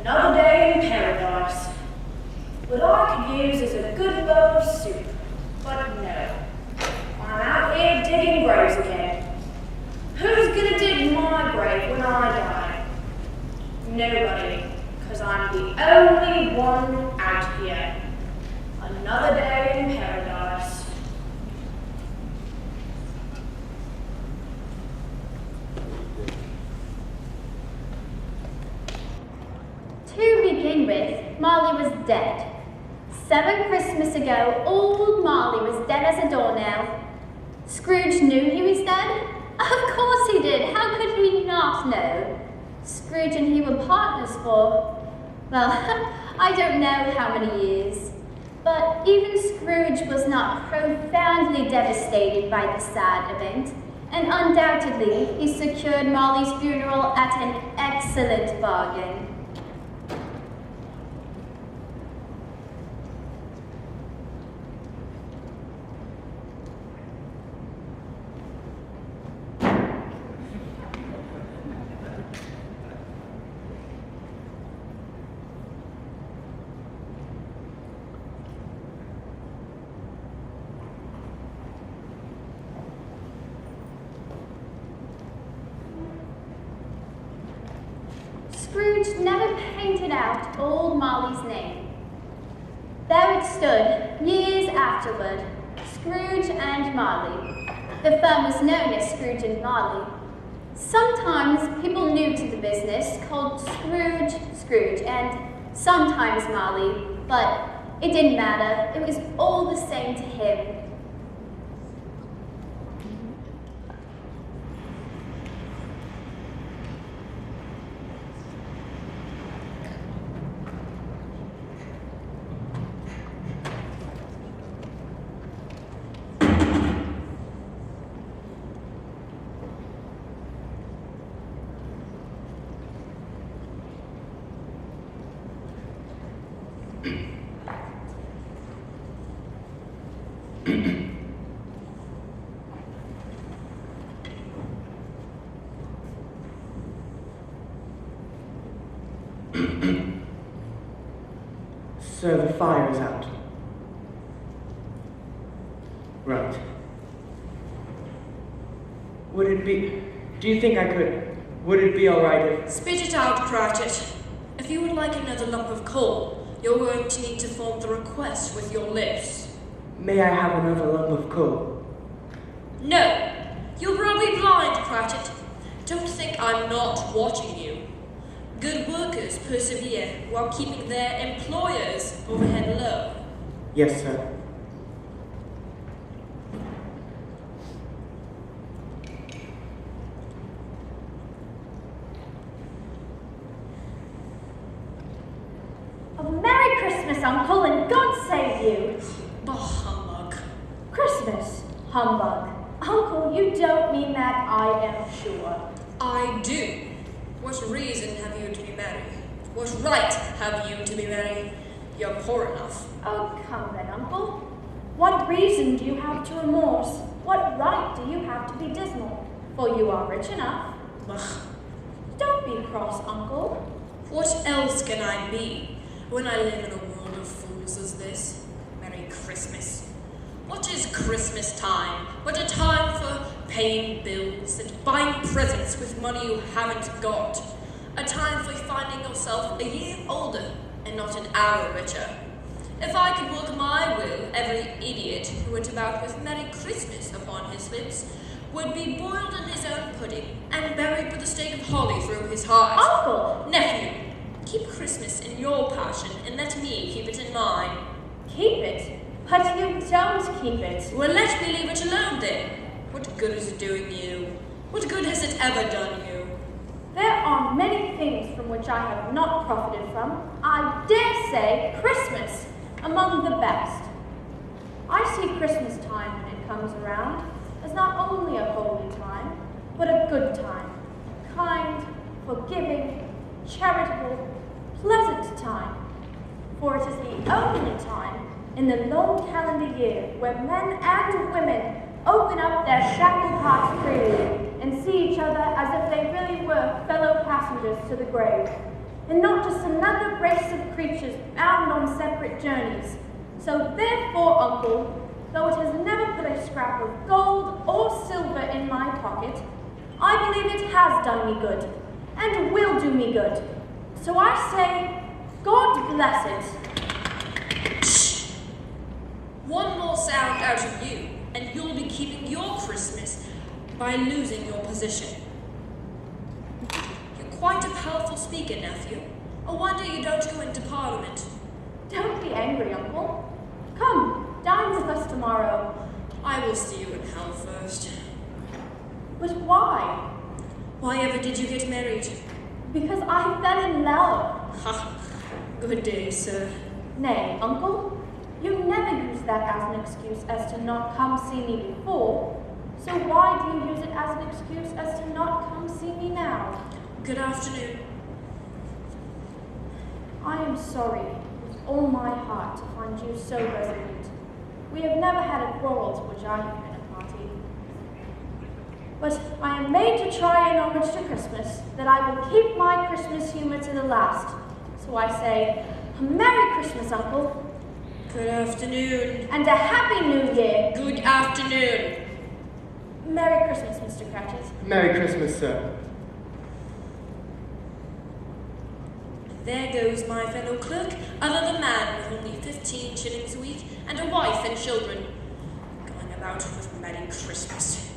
Another day in paradise. What I could use is a good bowl of soup. But no. I'm out here digging graves again. Who's gonna dig my grave when I die? Nobody, because I'm the only one out here. Another day in paradise. To begin with, Marley was dead. 7 Christmas ago, old Marley was dead as a doornail. Scrooge knew he was dead? Of course he did. How could he not know? Scrooge and he were partners for, well, I don't know how many years. But even Scrooge was not profoundly devastated by the sad event, and undoubtedly he secured Marley's funeral at an excellent bargain. Scrooge never painted out old Marley's name. There it stood, years afterward, Scrooge and Marley. The firm was known as Scrooge and Marley. Sometimes people new to the business called Scrooge, and sometimes Marley, but it didn't matter. It was all the same to him. So the fire is out. Right. Would it be alright if... Spit it out, Cratchit. If you would like another lump of coal, you're going to need to form the request with your lips. May I have another lump of coal? No. You're probably blind, Cratchit. Don't think I'm not watching you. Good workers persevere while keeping their employers overhead low. Yes, sir. A Merry Christmas, Uncle, and God save you. Bah, humbug. Christmas, humbug. Uncle, you don't mean that, I am sure. I do. What reason have you to be merry? What right have you to be merry? You're poor enough. Oh, come then, Uncle. What reason do you have to remorse? What right do you have to be dismal? For you are rich enough. Ugh. Don't be cross, Uncle. What else can I be when I live in a world of fools as this? Merry Christmas. What is Christmas time but a time for paying bills and buying presents with money you haven't got? A time for finding yourself a year older and not an hour richer. If I could work my will, every idiot who went about with Merry Christmas upon his lips would be boiled in his own pudding and buried with a stake of holly through his heart. Uncle! Nephew, keep Christmas in your passion and let me keep it in mine. Keep it? But you don't keep it. Well, let me leave it alone then. What good is it doing you? What good has it ever done you? There are many things from which I have not profited from. I dare say Christmas among the best. I see Christmas time when it comes around as not only a holy time, but a good time. Kind, forgiving, charitable, pleasant time. For it is the only time in the long calendar year where men and women open up their shackled hearts freely and see each other as if they really were fellow passengers to the grave, and not just another race of creatures bound on separate journeys. So therefore, Uncle, though it has never put a scrap of gold or silver in my pocket, I believe it has done me good, and will do me good. So I say, God bless it. Shh! One more sound out of you, and you'll be keeping your Christmas by losing your position. You're quite a powerful speaker, nephew. I wonder you don't go into Parliament. Don't be angry, Uncle. Come, dine with us tomorrow. I will see you in hell first. But why? Why ever did you get married? Because I fell in love. Ha! Good day, sir. Nay, Uncle, you never used that as an excuse as to not come see me before. So why do you use it as an excuse as to not come see me now? Good afternoon. I am sorry with all my heart to find you so resolute. We have never had a quarrel to which I have been a party. But I am made to try in homage to Christmas that I will keep my Christmas humor to the last. So I say, a Merry Christmas, Uncle. Good afternoon. And a Happy New Year. Good afternoon. Merry Christmas, Mr. Cratchit. Merry Christmas, sir. There goes my fellow clerk, another man with only 15 shillings a week and a wife and children, going about with Merry Christmas.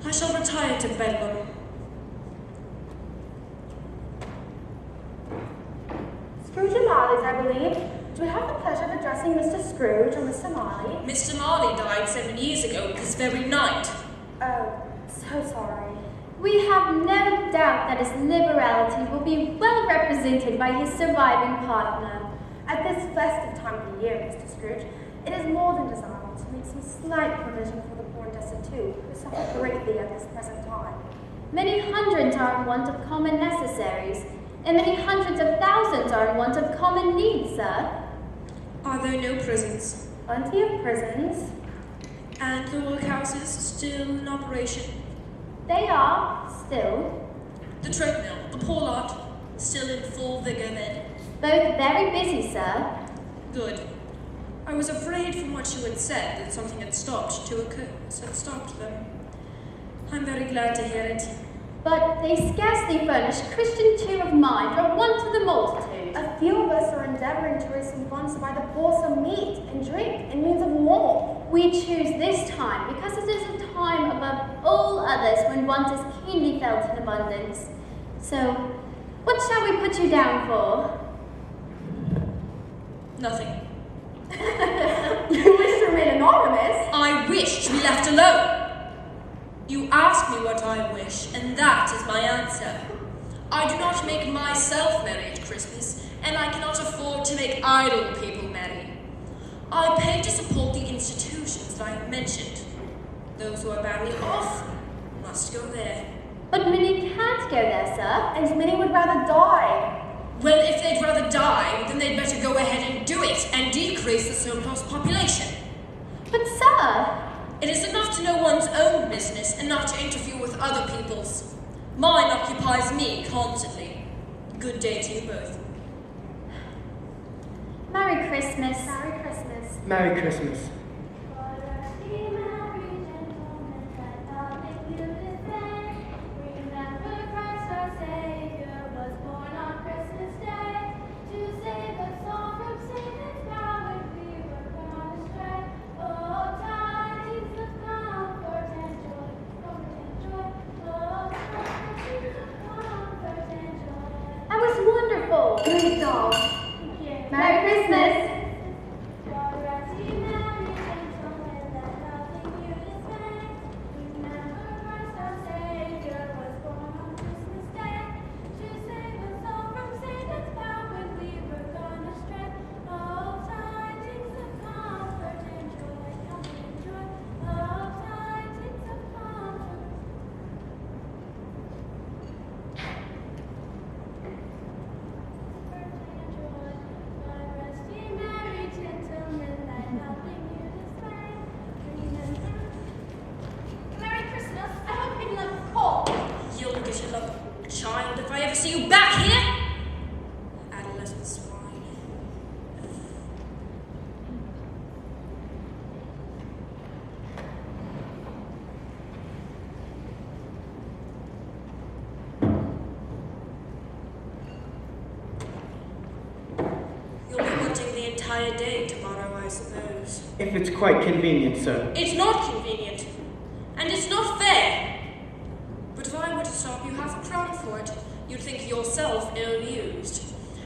I shall retire to Bedlam. Scrooge and Marley's, I believe. Do we have the pleasure of addressing Mr. Scrooge or Mr. Marley? Mr. Marley died 7 years ago this very night. Oh, so sorry. We have no doubt that his liberality will be well represented by his surviving partner. At this festive time of the year, Mr. Scrooge, it is more than desirable to make some slight provision for the poor and destitute who suffer greatly at this present time. Many hundreds are in want of common necessaries, and many hundreds of thousands are in want of common needs, sir. Are there no prisons? Plenty of prisons. And the workhouses still in operation? They are, still, The treadmill, the poor lot, still in full vigor then? both very busy, sir. Good. I was afraid from what you had said that something had stopped them. I'm very glad to hear it. But they scarcely furnish Christian cheer of mind or want to the multitude. A few of us are endeavoring to raise some funds to buy the poor some meat and drink in means of warmth. We choose this time because it is a time above all others when want is keenly felt in abundance. So, what shall we put you down for? Nothing. You wish to remain anonymous? I wish to be left alone. You ask me what I wish, and that is my answer. I do not make myself merry at Christmas, and I cannot afford to make idle people merry. I pay to support the institutions that I have mentioned. Those who are badly off must go there. But many can't go there, sir. And many would rather die. Well, if they'd rather die, then they'd better go ahead and do it and decrease the surplus population. But, sir, It is enough to know one's own business and not to interfere with other people's. Mine occupies me constantly. Good day to you both. Merry Christmas. Merry Christmas. Merry Christmas. That was wonderful. Good dog. Merry Christmas. the swine. You'll be hunting the entire day tomorrow, I suppose. If it's quite convenient, sir. It's not convenient, and it's not fair. But if I were to stop you £50 for it, you'd think yourself ill-used.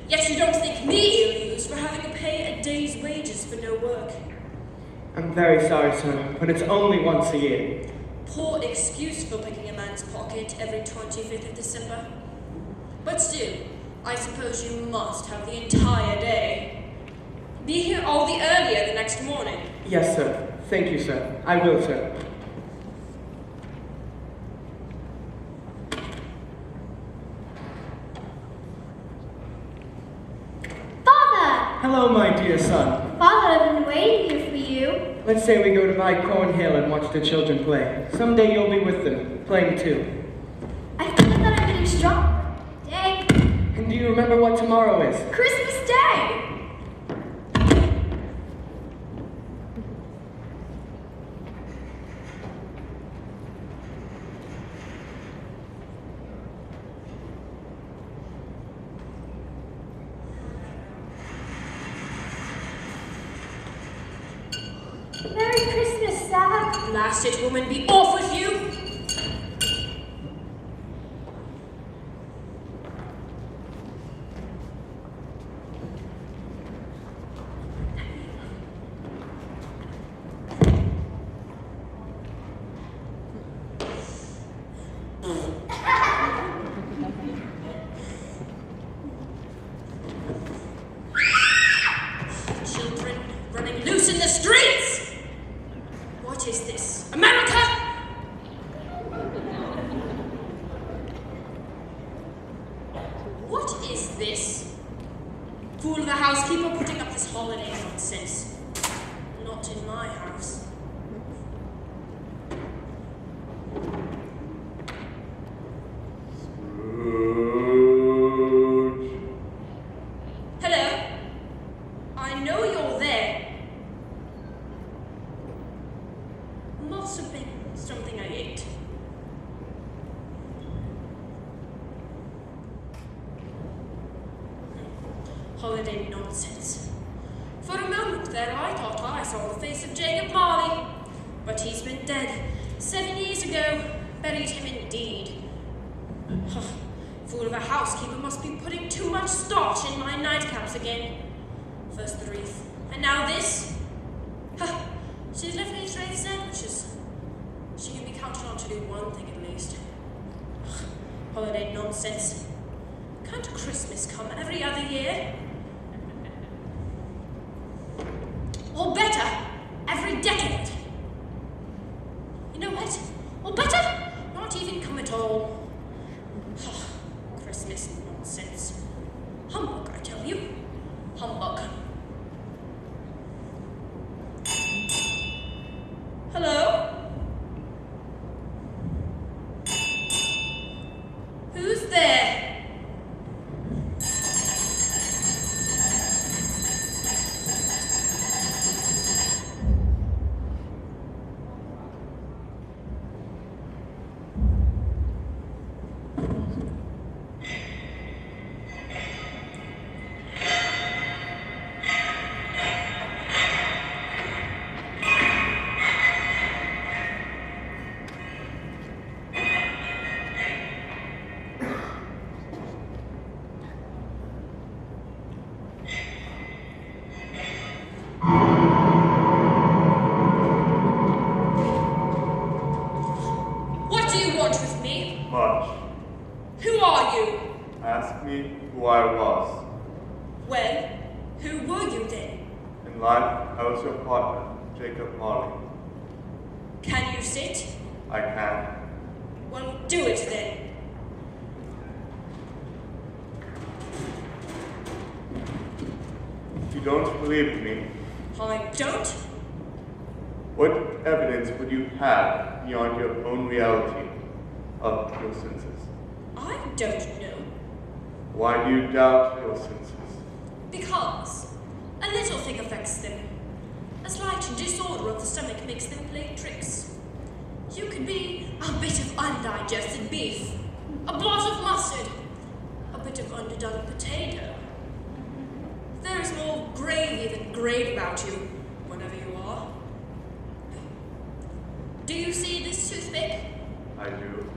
Yet you don't think me ill-used for having to pay a day's wages for no work. I'm very sorry, sir, but it's only once a year. Poor excuse for picking a man's pocket every 25th of December. But still, I suppose you must have the entire day. Be here all the earlier the next morning. Yes, sir. Thank you, sir. I will, sir. Hello, my dear son. Father, I've been waiting here for you. Let's say we go to buy Cornhill and watch the children play. Someday you'll be with them, playing too. I feel that I'm getting stronger day. And do you remember what tomorrow is? Christmas Day! Merry Christmas, Sir. Blast it, woman, be off with you! Children running loose in the streets! What is this? America? What is this? Fool of a housekeeper putting up this holiday nonsense. Not in my house. Scrooge. Hello? I know you're there. Must have been something I ate. Holiday nonsense. For a moment there, I thought I saw the face of Jacob Marley. But he's been dead 7 years ago. Buried him indeed. Fool of a housekeeper must be putting too much starch in my nightcaps again. First the wreath, and now this. She's left me a tray of sandwiches. She can be counted on to do one thing at least. Holiday nonsense. Can't Christmas come every other year? Or better, every decade? You know what? Or better, not even come at all. Christmas nonsense. Humbug, I tell you. Humbug. Hello? Who's there? What do you want with me? Much. Who are you? Ask me who I was. Well, who were you then? In life, I was your partner, Jacob Marley. Can you sit? I can. Well, do it then. If you don't believe me, I don't? what evidence would you have beyond your own reality of your senses? I don't know. Why do you doubt your senses? Because a little thing affects them. A slight disorder of the stomach makes them play tricks. You could be a bit of undigested beef, a blot of mustard, a bit of underdone potato. There is more gravy than great about you, whatever you are. Do you see this toothpick? I do,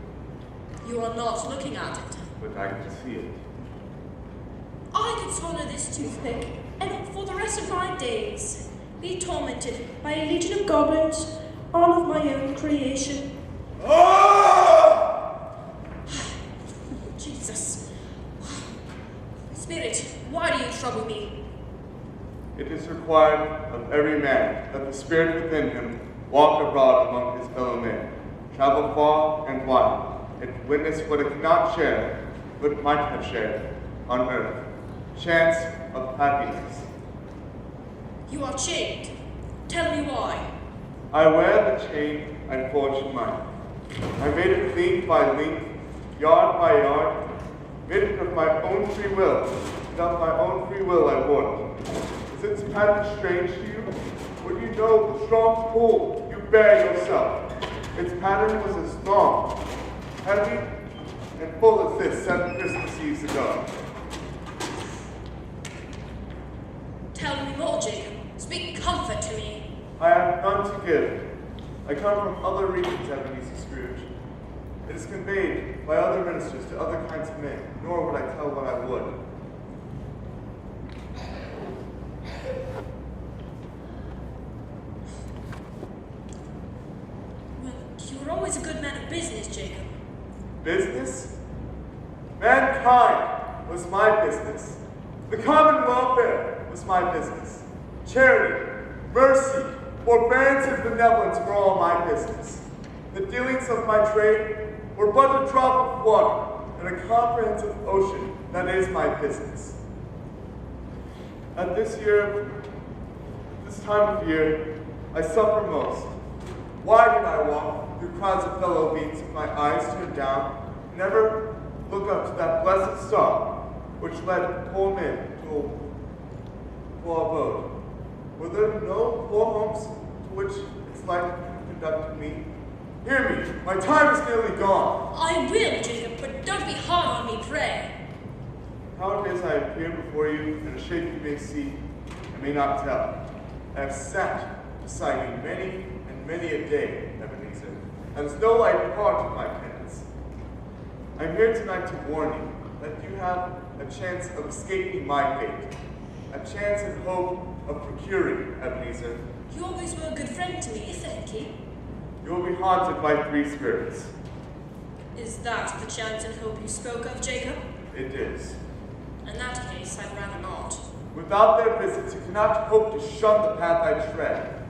You are not looking at it. but I can see it. I could swallow this toothpick, and for the rest of my days, be tormented by a legion of goblins, all of my own creation. Jesus. Spirit, why do you trouble me? It is required of every man that the spirit within him walk abroad among his fellow men, travel far and wide, and witness what it cannot share, but might have shared on earth. Chance of happiness. You are chained. Tell me why. I wear the chain I forged in mine. I made it link by link, yard by yard, made it of my own free will, and of my own free will I wore it. Is its pattern strange to you? Would you know the strong pull you bear yourself? Its pattern was as long, heavy, and full as this 7 Christmas Eves ago. Tell me more, Jacob. Speak comfort to me. I have none to give. I come from other regions, Ebenezer Scrooge. It is conveyed by other ministers to other kinds of men, nor would I tell what I would. Well, you were always a good man of business, Jacob. Business? Mankind was my business. The common welfare was my business. Charity, mercy, forbearance, and benevolence were all my business. The dealings of my trade were but a drop of water in a comprehensive ocean that is my business. At this time of year, I suffer most. Why did I walk through crowds of fellow beings with my eyes turned down, and never look up to that blessed star which led poor men to a poor abode? Were there no poor homes to which its light conducted me? Hear me, my time is nearly gone. I will, Jacob, but don't be hard on me, pray. How it is I appear before you in a shape you may see, I may not tell. I have sat beside you many and many a day, Ebenezer, and as no light part of my penance. I am here tonight to warn you that you have a chance of escaping my fate, a chance and hope of procuring, Ebenezer. You always were a good friend to me, thank you. You will be haunted by 3 spirits. Is that the chance and hope you spoke of, Jacob? It is. In that case, I'd rather not. Without their visits, you cannot hope to shun the path I tread.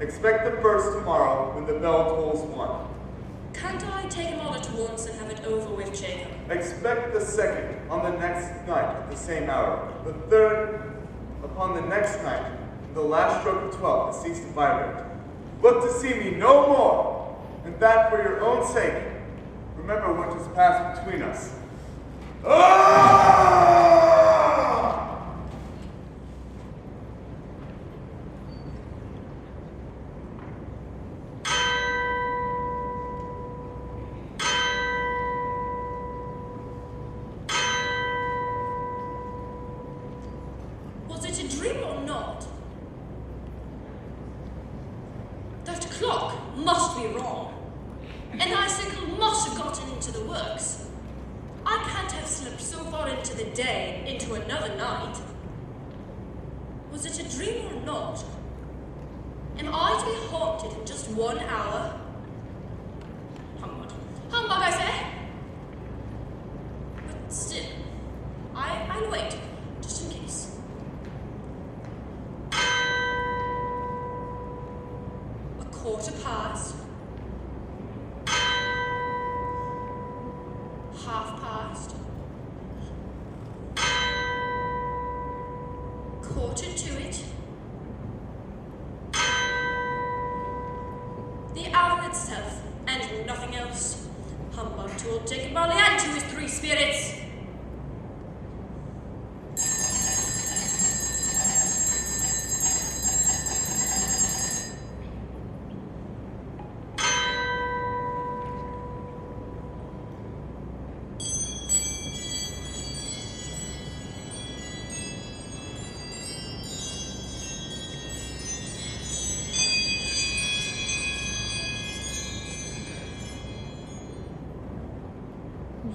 Expect the first tomorrow when the bell tolls 1. Can't I take them all at once and have it over with, Jacob? Expect the second on the next night at the same hour. The third upon the next night, and the last stroke of 12 has ceased to vibrate. Look to see me no more, and that for your own sake. Remember what has passed between us. Was it a dream or not? That clock must be wrong. An icicle must have gotten into the works. I can't have slipped so far into the day, into another night. Was it a dream or not? Am I to be haunted in just 1 hour? Humbug. Humbug, I say! But still, I'll wait, just in case. A quarter past. Half past. Quarter to it. The hour itself, and nothing else. Humbug to old Jacob Marley and to his 3 spirits.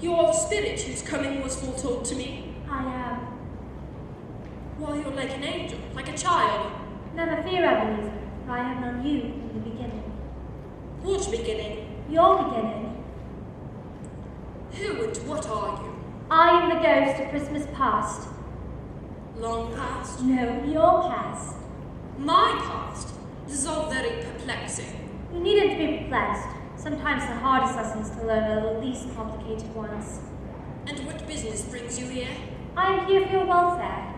You are the spirit whose coming was foretold to me. I am. Why, you're like an angel, like a child. Never fear, Ebenezer, for I have known you from the beginning. What beginning? Your beginning. Who and what are you? I am the ghost of Christmas past. Long past? No, your past. My past? This is all very perplexing. You needn't be perplexed. Sometimes the hardest lessons to learn are the least complicated ones. And what business brings you here? I am here for your welfare.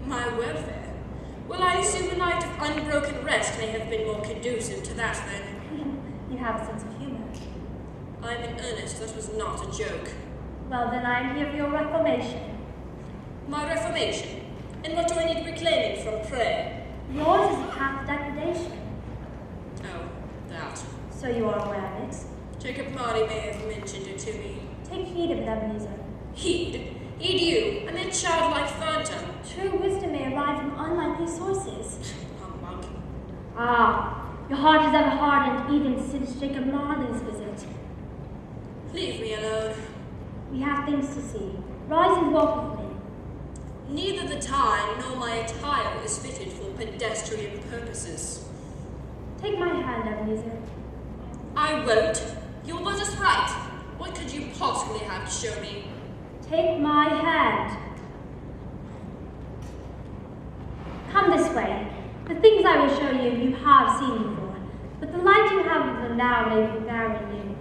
My welfare? Well, I assume a night of unbroken rest may have been more conducive to that then. You have a sense of humor. I'm in earnest, that was not a joke. Well, then I am here for your reformation. My reformation? And what do I need reclaiming from, pray? Yours is a path to degradation. Oh, that. So you are aware of it. Jacob Marley may have mentioned it to me. Take heed of it, Ebenezer. Heed? Heed you, a mere childlike phantom. True wisdom may arise from unlikely sources. Humbug. Ah, your heart is ever hardened even since Jacob Marley's visit. Leave me alone. We have things to see. Rise and walk with me. Neither the time nor my attire is fitted for pedestrian purposes. Take my hand, Ebenezer. I won't. You'll let us right. What could you possibly have to show me? Take my hand. Come this way. The things I will show you, you have seen before, but the light you have of them now may be very new.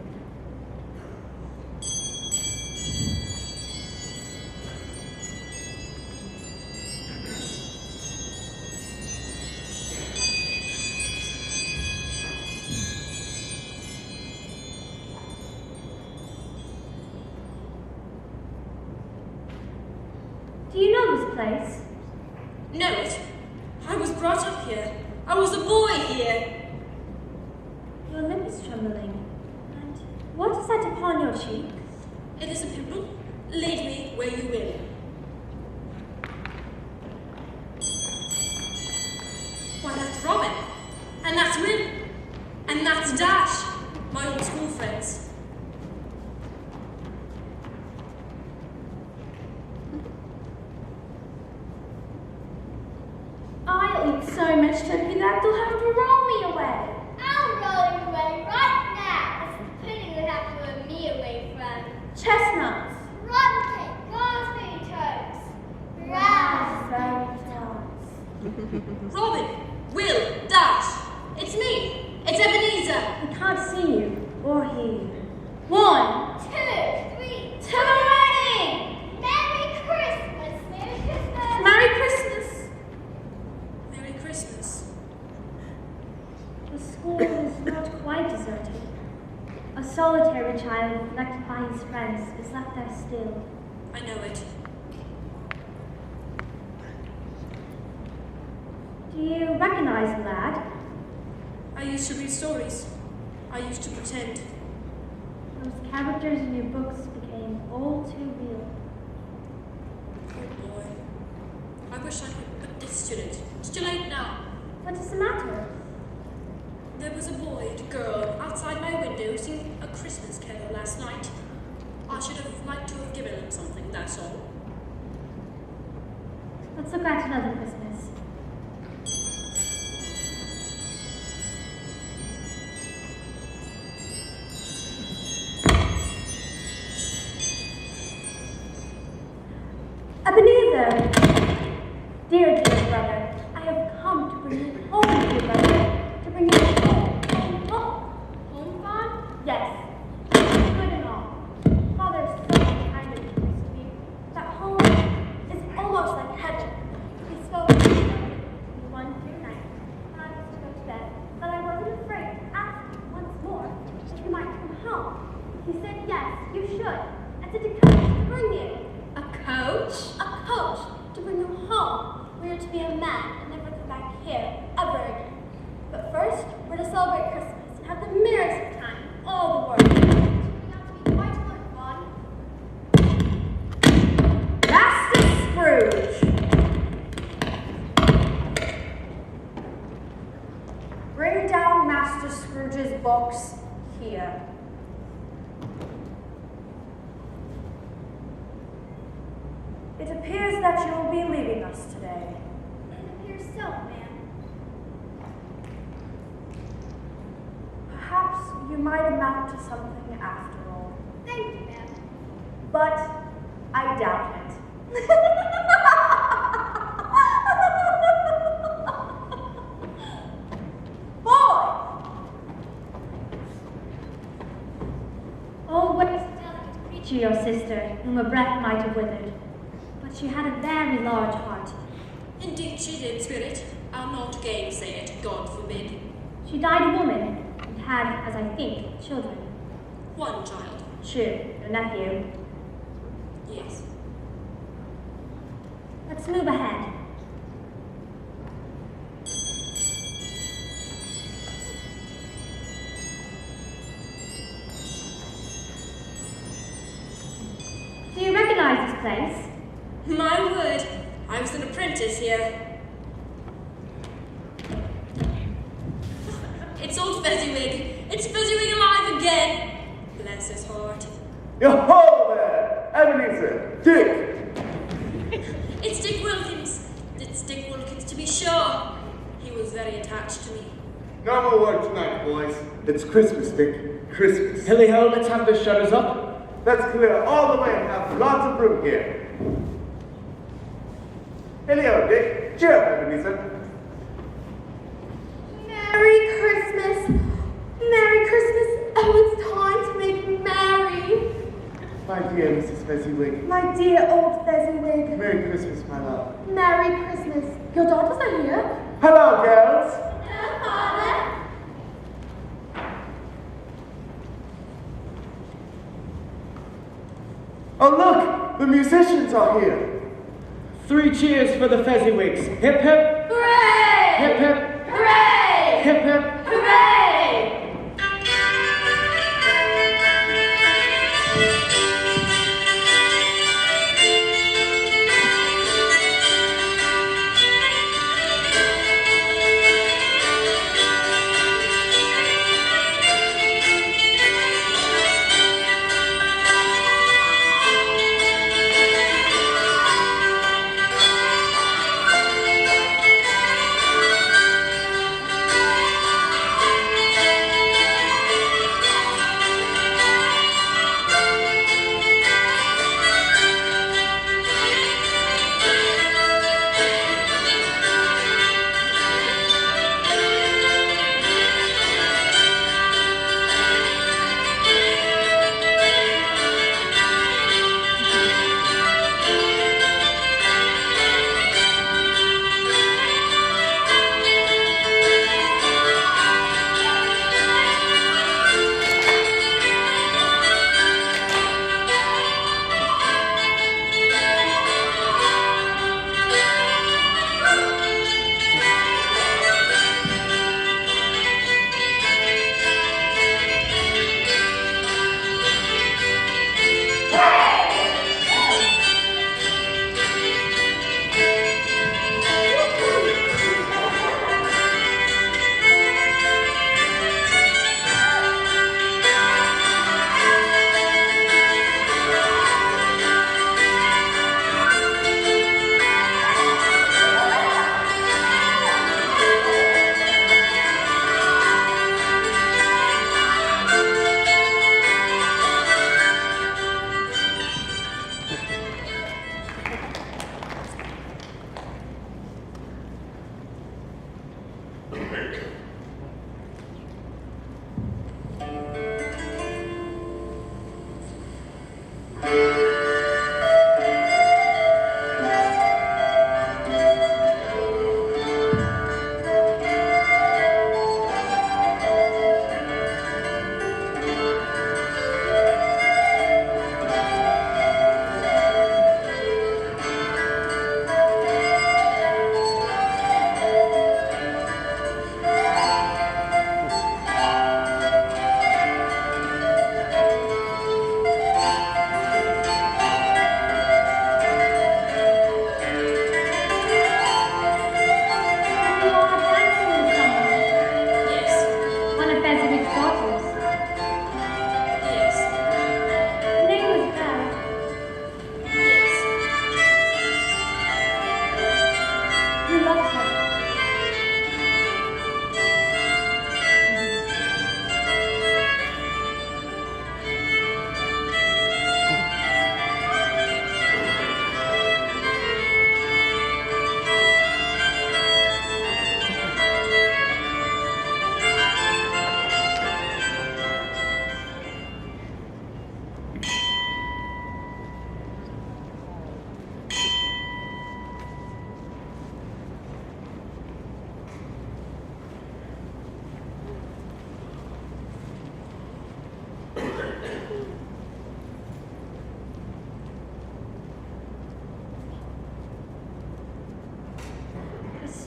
Do you know this place? Know it. I was brought up here. I was a boy here. Your lip is trembling. And what is that upon your cheek? It is a pimple. Lead me where you will. Why, that's Robin. And that's Will. And that's Dash, my old school friends. I'll eat so much turkey that they'll have to roll me away. I'm rolling away right now. It's the pudding that have to roll me away from. Chestnuts. Rotten cake, raspberry toast. Raspberry tarts. Robin, Will, Dash. It's me. It's Ebenezer. We can't see you or hear you. 1, 2, 3. to the wedding! Merry Christmas! Merry Christmas! Merry Christmas! Merry Christmas. The school is not quite deserted. A solitary child, neglected by his friends, is left there still. I know it. Do you recognize the lad? I used to read stories. I used to pretend. Those characters in your books became all too real. Good boy. I wish I could, but it's too late. It's too late now. What is the matter? There was a boy and a girl outside my window singing a Christmas carol last night. I should have liked to have given them something, that's all. Let's look at another Christmas. Ebenezer! Dear brother, I have come to bring you home, dear brother. To bring you home. Home farm? Yes. Good and all. Father is so kind of to me. That home is almost like heaven. He spoke to me one clear night when I was to go to bed, but I wasn't afraid to ask him once more if you might come home. He said yes, you should, and said to come to bring you. A coach? A coach to bring you home. We are to be a man and never come back here ever again. But first, we're to celebrate Christmas and have the merriest of time in all the world. Turning out to be quite good fun. Master Scrooge! Bring down Master Scrooge's box here. It appears that you will be leaving us today. It appears so, ma'am. Perhaps you might amount to something after all. Thank you, ma'am. But I doubt it. Boy! Always a delicate creature, your sister, whom a breath might have withered. But she had a very large heart. Indeed she did, Spirit. I'll not gainsay it, God forbid. She died a woman, and had, as I think, children. One child. True, your nephew. Yes. Let's move ahead. Do you recognize this place? My word, I was an apprentice here. It's old Fezziwig. It's Fezziwig alive again. Bless his heart. Yo-ho there! Ebenezer! Dick! It's Dick Wilkins. It's Dick Wilkins, to be sure. He was very attached to me. No more work tonight, boys. It's Christmas, Dick. Christmas. Hilly-ho, let's have the shutters up. Let's clear all the way and have lots of room here. Hello, Dick. Cheer up, Ebenezer. Merry Christmas! Merry Christmas! Oh, it's time to make merry! My dear Mrs. Fezziwig. My dear old Fezziwig. Merry Christmas, my love. Merry Christmas. Your daughters are here? Hello, girls. Hello, Father. Oh, look! The musicians are here. 3 cheers for the Fezziwigs. Hip hip. Hooray! Hip hip. Hooray! Hip hip. Hooray!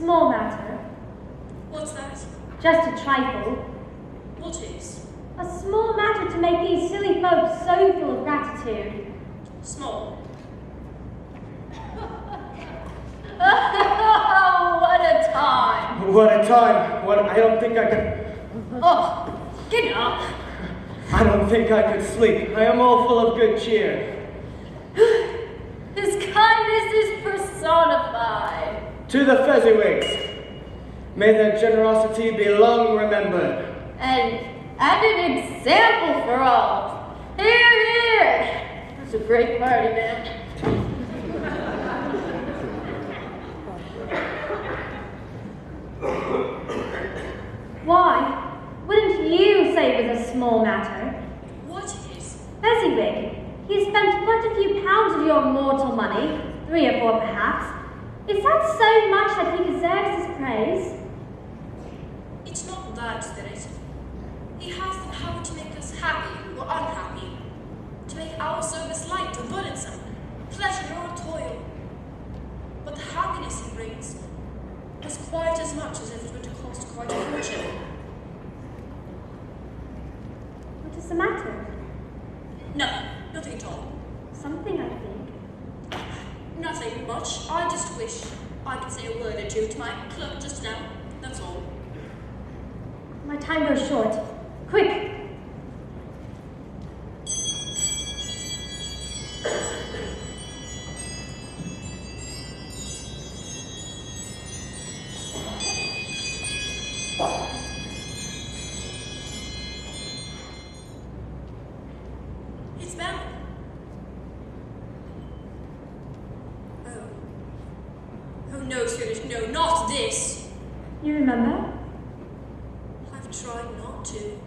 small matter. What's that? Just a trifle. What is? A small matter to make these silly folks so full of gratitude. Small. Oh, what a time! What a time. I don't think I could... Oh, get up! I don't think I could sleep. I am all full of good cheer. His kindness is personified. To the Fezziwigs, may their generosity be long remembered. And an example for all. Hear, hear! It's a great party, man. Why? Wouldn't you say it was a small matter? What is? Fezziwig, he spent but a few pounds of your mortal money, 3 or 4 perhaps. Is that so much that he deserves his praise? It's not that, Spirit. He has the power to make us happy or unhappy, to make our service light or burdensome, pleasure or toil. But the happiness he brings is quite as much as if it were to cost quite a fortune. What is the matter? Nothing at all. Something, I think. Nothing much. I just wish I could say a word or two to my clerk just now. That's all. My time goes short. Quick! It's Belle. Oh no, Scrooge, no, not this. You remember? I've tried not to.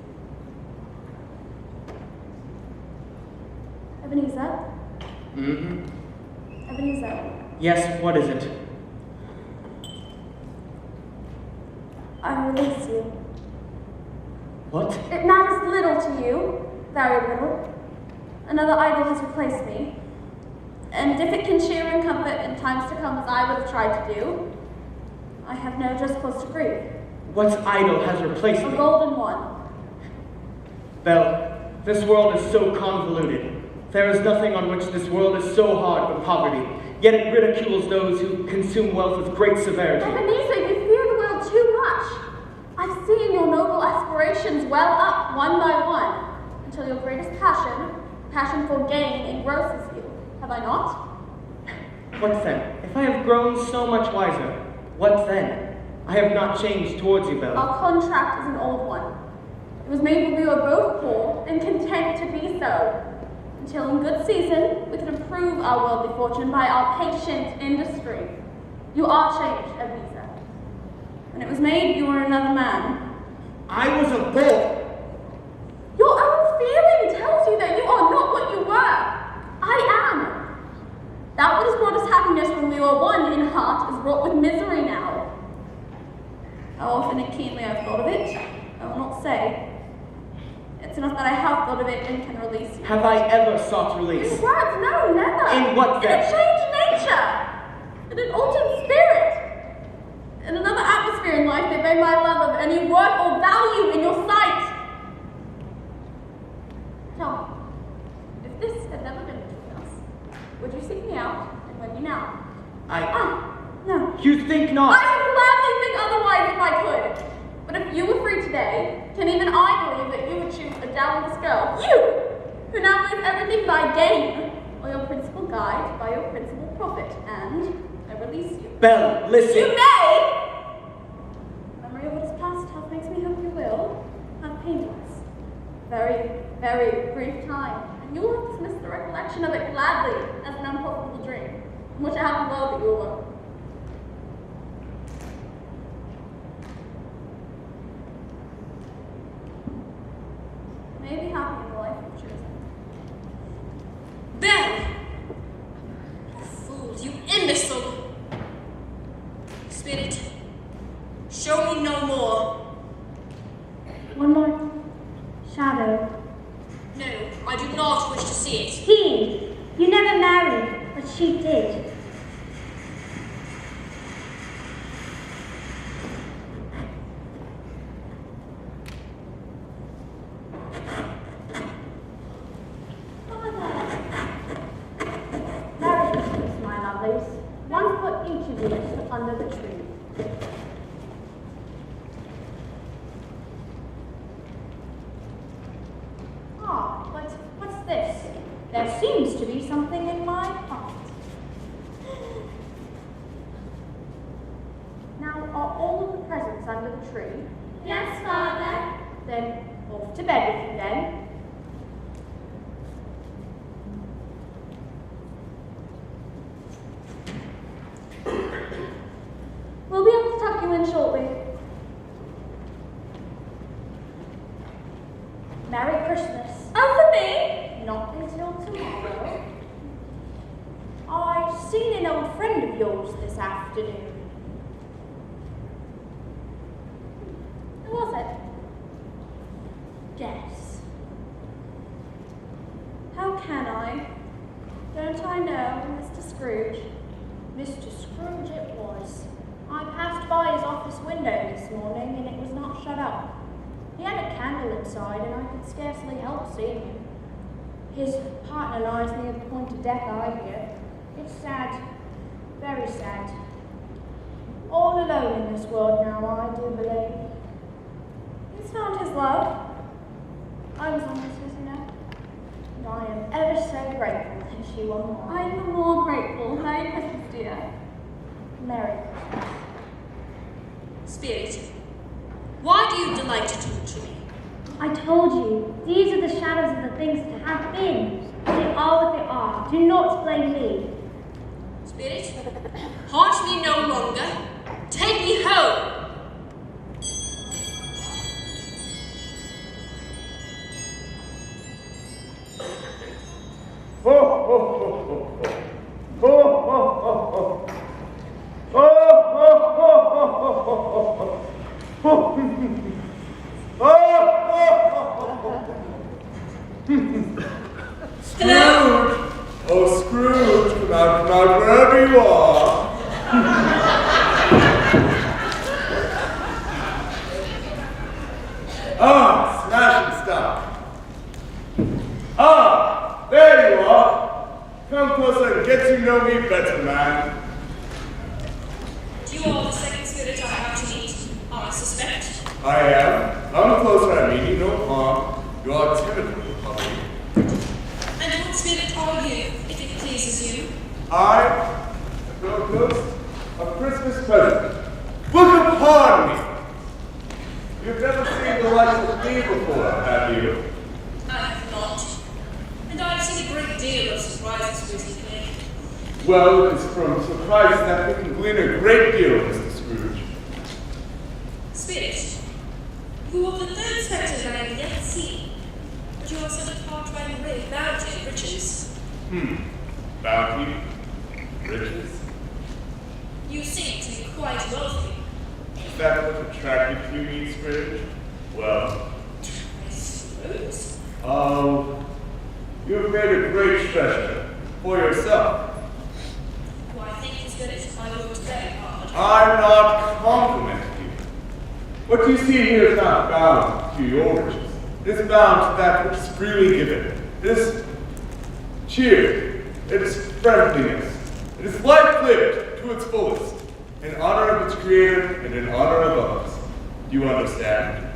Ebenezer? Mm-hmm. Ebenezer, Yes, what is it? I release you. What? It matters little to you, very little. Another idol has replaced me. And if it can cheer and comfort in times to come as I would have tried to do, I have no just cause to grieve. What idol has replaced A me? golden one. Belle, this world is so convoluted. There is nothing on which this world is so hard but poverty, yet it ridicules those who consume wealth with great severity. Ebenezer, you fear the world too much. I've seen your noble aspirations well up one by one, until your greatest passion for gain, engrosses you. Have I not? What then? If I have grown so much wiser, what then? I have not changed towards you, Belle. Our contract is an old one. It was made when we were both poor and content to be so, until in good season we could improve our worldly fortune by our patient industry. You are changed, Ebenezer. When it was made, you were another man. I was a bull. Your own feeling tells you that you are not what you were. I am. That what has brought us happiness when we were one in heart is wrought with misery now. How often and keenly I've thought of it, I will not say. It's enough that I have thought of it and can release you. Have I ever sought release? In words, no, never. In what then? In a changed nature. In an altered spirit. In another atmosphere in life that made my love of any worth or value in your sight. Tell me, if this had never been between us, would you seek me out and wed me now? No. You think not? I would gladly think otherwise if I could. But if you were free today, can even I believe that you would choose a doubtless girl? You, who now believes everything by gain, or your principal guide by your principal profit, and I release you. Belle, listen. You may! Memory of what has passed half makes me hope you will. Have painless. Very, very brief time, and you will have dismissed the recollection of it gladly as an unprofitable dream, in which I have the world that you alone. You may be happy in the life you've chosen. Belle! You fool, you imbecile! Spirit, show me no more. One more shadow. No, I do not wish to see it. He! You never married, but she did. under the tree. Ah, but what's this? There seems to be something in my heart. Now, are all of the presents under the tree? Yes, Father. Then off to bed with you then. We'll be able to tuck you in shortly. Merry Christmas. Oh, for me? Not until tomorrow. I've seen an old friend of yours this afternoon. Who was it? Guess. How can I? Don't I know, Mr. Scrooge? Mr. Scrooge it was. I passed by his office window this morning and it was not shut up. He had a candle inside and I could scarcely help seeing him. His partner lies near the point of death, I hear. It's sad, very sad. All alone in this world now, I do believe. He's found his love. I was on this, you know. And I am ever so grateful that you are mine. I'm even more grateful. Merry Christmas, dear. Merry Christmas. Spirit, why do you delight to torture me? I told you, these are the shadows of the things that have been. They are what they are. Do not blame me. Spirit, haunt me no longer. Take me home. Ho, ho, ho, ho, ho. Ho, ho, ho, ho. Ho, ho, ho, ho, ho, ho. Scrooge! Oh, Scrooge, come out, wherever you are. Smashing stuff. There you are. Come closer and get to know me better, man. You are the second spirit I have to meet, I suspect. I am. Come closer, I mean you no harm. You are timid, little puppy. And what spirit are you, if it pleases you? I am the ghost of Christmas present. Look upon me! You've never seen the likes of me before, have you? I have not. And I've seen a great deal of surprises recently. Well, it is from surprise that we can glean a great deal, Mr. Scrooge. Spirit, you are the third spectre that I have yet seen. But you are set apart by a great bounty and riches. Bounty? Riches? You seem to be quite wealthy. Is that what attracted you to me, Scrooge? Well, I suppose. You've made a great treasure for yourself. Well, I think, Spirit, I worked very hard. I'm not complimenting you. What you see here is not bound to your riches. It is bound to that which is freely given. It is cheer. It is friendliness. It is life lived to its fullest, in honor of its creator and in honor of others. Do you understand?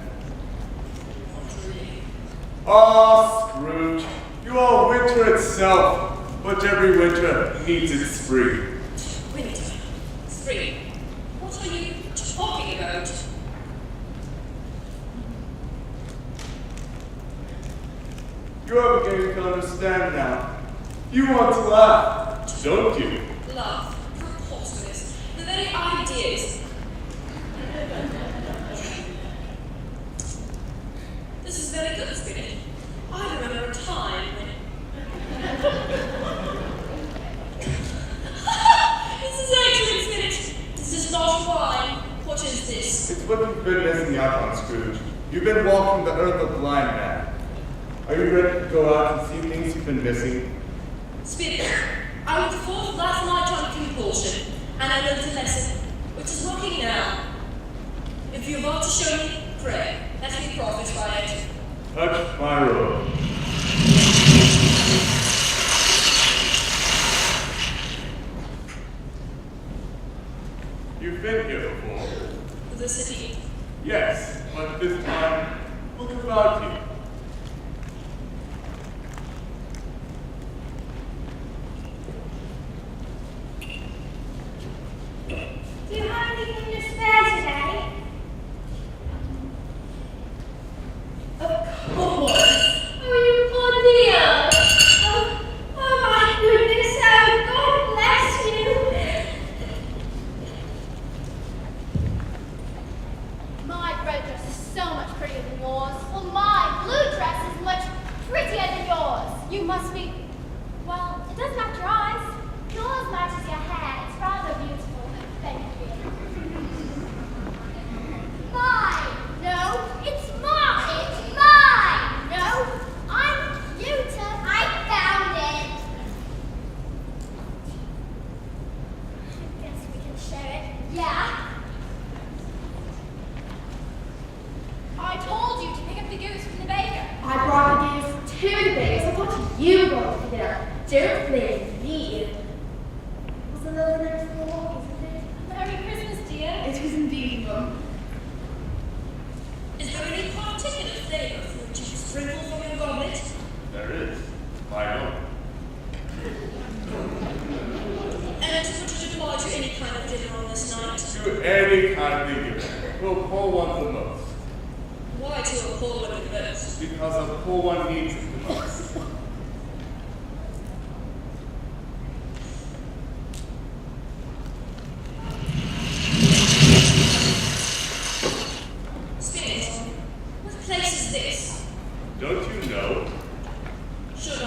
Not really. Ah, Scrooge, you are winter itself, but every winter needs its spring. Winter. Spring. What are you talking about? You are beginning to understand now. You want to laugh, don't you? Love. Preposterous. The very ideas. This is very good, Spirit. I remember a time when... This is excellent, Spirit. This is not wine. What is this? It's what you've been missing out on, Scrooge. You've been walking the earth a blind man. Are you ready to go out and see things you've been missing? Spirit, I went forth last night on compulsion, and I learned a lesson, which is working now. If you want to show me, pray. Let me profit by it. Touch my robe. You've been here before. The city. Yes, but this time, look about you. Do you have anything to spare today? Of course. Oh, you poor dear. Oh my goodness, oh, God bless you. My red dress is so much prettier than yours. Well, my blue dress is much prettier than yours. You must be... Well, it does match your eyes. Yours matches your hair. It's rather beautiful. Thank you. Mine! No, it's mine! It's mine! No, I'm cute. I found it. I guess we can share it. Yeah. I told you to pick up the goose from the baker. I brought the goose to the baker, so what you going to pick it up? Don't blame me. Was the little next door, isn't it? Merry Christmas, dear. It was indeed, Mum. Is there any particular flavor for which you sprinkle from your goblet? There is. My own. And would you apply to any kind of dinner on this night? To any kindly given. We'll pour one the most. Why to a poor one the most? Because a poor one needs it the most. Spirit, what place is this? Don't you know? Should I?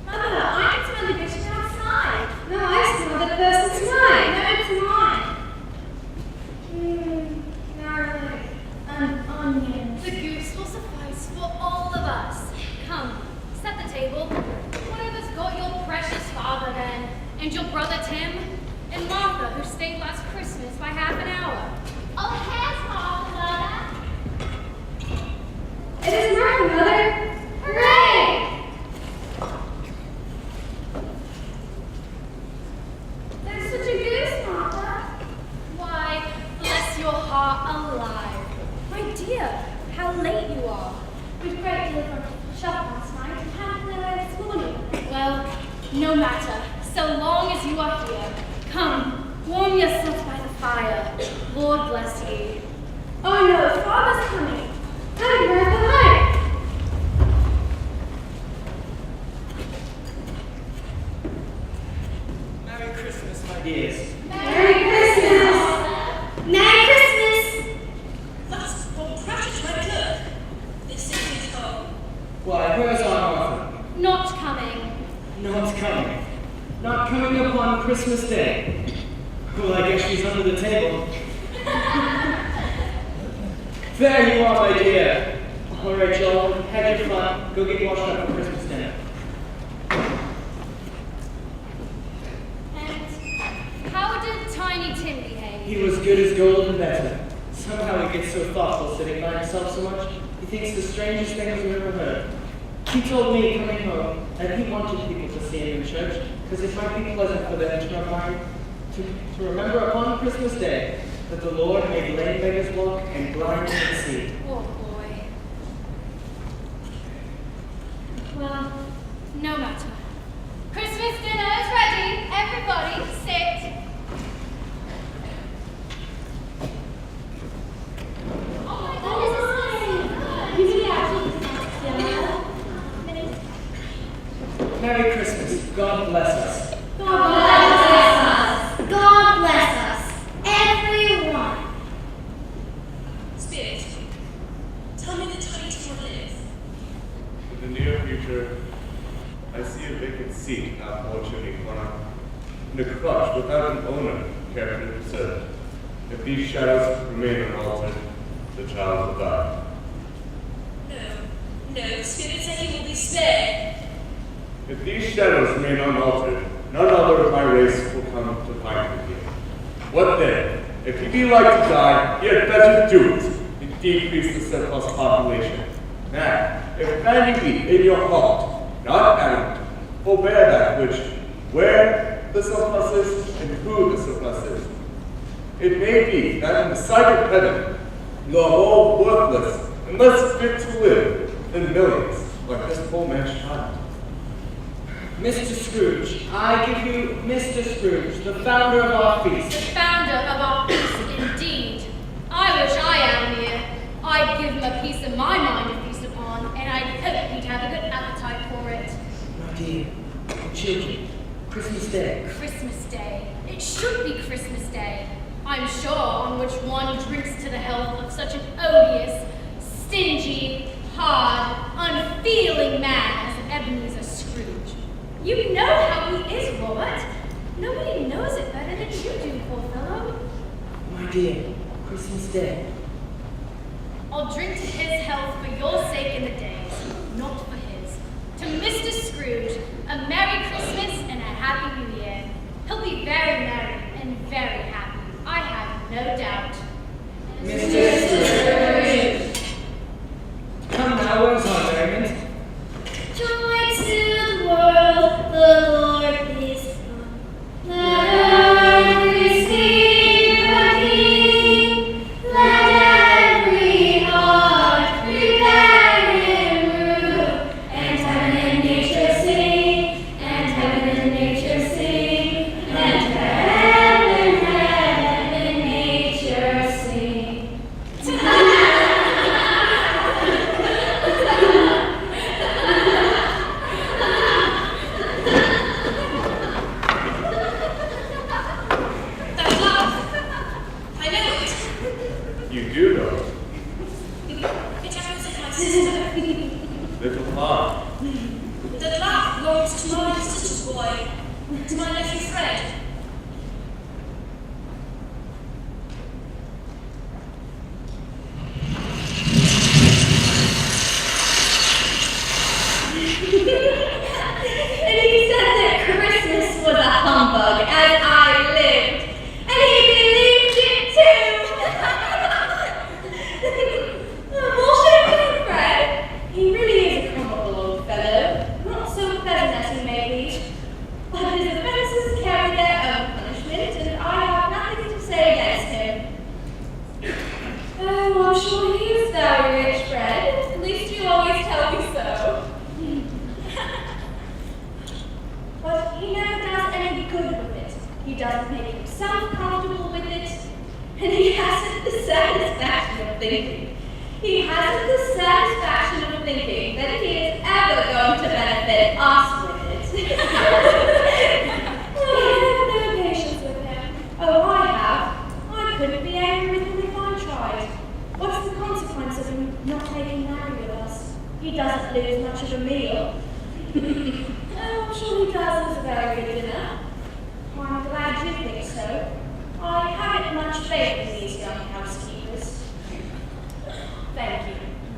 Mother, I can smell the goose from outside. No, I smell the person's mine. No, it's mine. Garlic and onions. The goose will suffice for all of us. Come, set the table. Whatever's got your precious father then, and your brother Tim, and Martha, who stayed last Christmas by half an hour. Oh, here's Martha, Mother. It is mine, Mother. Hooray! There's such a goose, Martha. Why, bless your heart alive. My dear, how late you are. With great deal from the shop last night and half an hour this morning. Well, no matter, so long as you are here. Come, warm yourself by the fire. Lord bless you. Oh no, Father's coming. I'm very behind. Merry Christmas, my dears. Merry Christmas! Merry Christmas! That's what precious my clerk. This is his home. Why, where's Aunt Martha? Not coming. Not coming. Not coming upon Christmas Day. Well, I guess she's under the table. There you are, my dear. All right, y'all, had your fun. Go get washed up for Christmas dinner. And how did Tiny Tim behave? He was good as gold and better. Somehow he gets so thoughtful sitting by himself so much, he thinks the strangest things we've ever heard. He told me coming home that he wanted people to see him in church because it might be pleasant for them to remember upon Christmas Day that the Lord made lame beggars walk and blind men see. Poor boy. Well, no matter. Christmas dinner is ready. Everybody sit. Oh my God, You really actually Merry Christmas. God bless us. God bless us. God bless us. Everyone. Spirit, tell me the Tiny Tim will live. In the near future, I see a vacant seat not more chimney corner, and a crutch without an owner carefully preserved. If these shadows remain unaltered, the child will die. No, Spirit said he will be spared. If these shadows remain unaltered, none other of my race will come to find me here. What then? If you be like to die, you had better do it, and decrease the surplus population. Now, if man you be in your heart, not arrogant, forbear that which, where the surplus is and who the surplus is. It may be that in the sight of heaven, you are more worthless and less fit to live than millions like this poor man's child. Mr. Scrooge, I give you Mr. Scrooge, the founder of our feast. The founder of our feast, indeed. I wish I am here. I'd give him a piece of my mind to feast upon, and I'd hope he'd have a good appetite for it. My dear children, Christmas Day. Christmas Day. It should be Christmas Day. I'm sure, on which one drinks to the health of such an odious, stingy, hard, unfeeling man as Ebenezer Scrooge. You know how he is, Robert. Nobody knows it better than you do, poor fellow. My dear, Christmas Day. I'll drink to his health for your sake in the days, not for his. To Mr. Scrooge, a Merry Christmas and a Happy New Year. He'll be very merry and very happy, I have no doubt. Mr. Scrooge. Come now, where's our merriment? Joy to the world, the Lord is come. Let earth receive the King. Let every heart prepare him room. And heaven and nature sing, and heaven and nature sing, and heaven and nature sing. That laugh. I know it. You do know, It echoes in my sister. little heart. That laugh belongs to my sister's boy, to my nephew Fred. And he said that Christmas was a humbug, as I lived. And he believed it too. Bullshit with Fred. He really is a comical old fellow. Not so pleasant as he may be. But his offences carry their own punishment, and I have nothing to say against him. Oh, I'm sure he is very rich, Fred. At least you always tell me so. But he never does any good with it. He doesn't make himself comfortable with it. And he hasn't the satisfaction of thinking. He hasn't the satisfaction of thinking that he is ever going to benefit us with it. I have no patience with him. Oh, I have. I couldn't be angry with him if I tried. What's the consequence of him not taking marry with us? He doesn't lose much of a meal. Oh, I'm sure he does a very good dinner. I'm glad you think so. I haven't much faith in these young housekeepers. Thank you.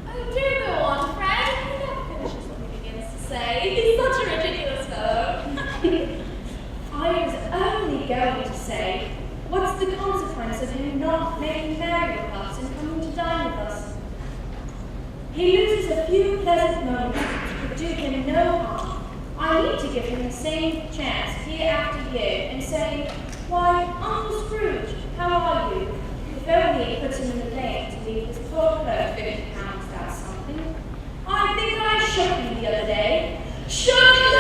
Oh, do go on, Fred. He never finishes what he begins to say. He's such a ridiculous fellow. I was only going to say, what's the consequence of him not making merry with us and coming to dine with us? He loses a few pleasant moments that do him no harm. I need to give him the same chance year after year and say, why, Uncle Scrooge, how are you? If only it puts him in the lane to leave his poor clerk £50, that's something. I think I shook him the other day. Shook him!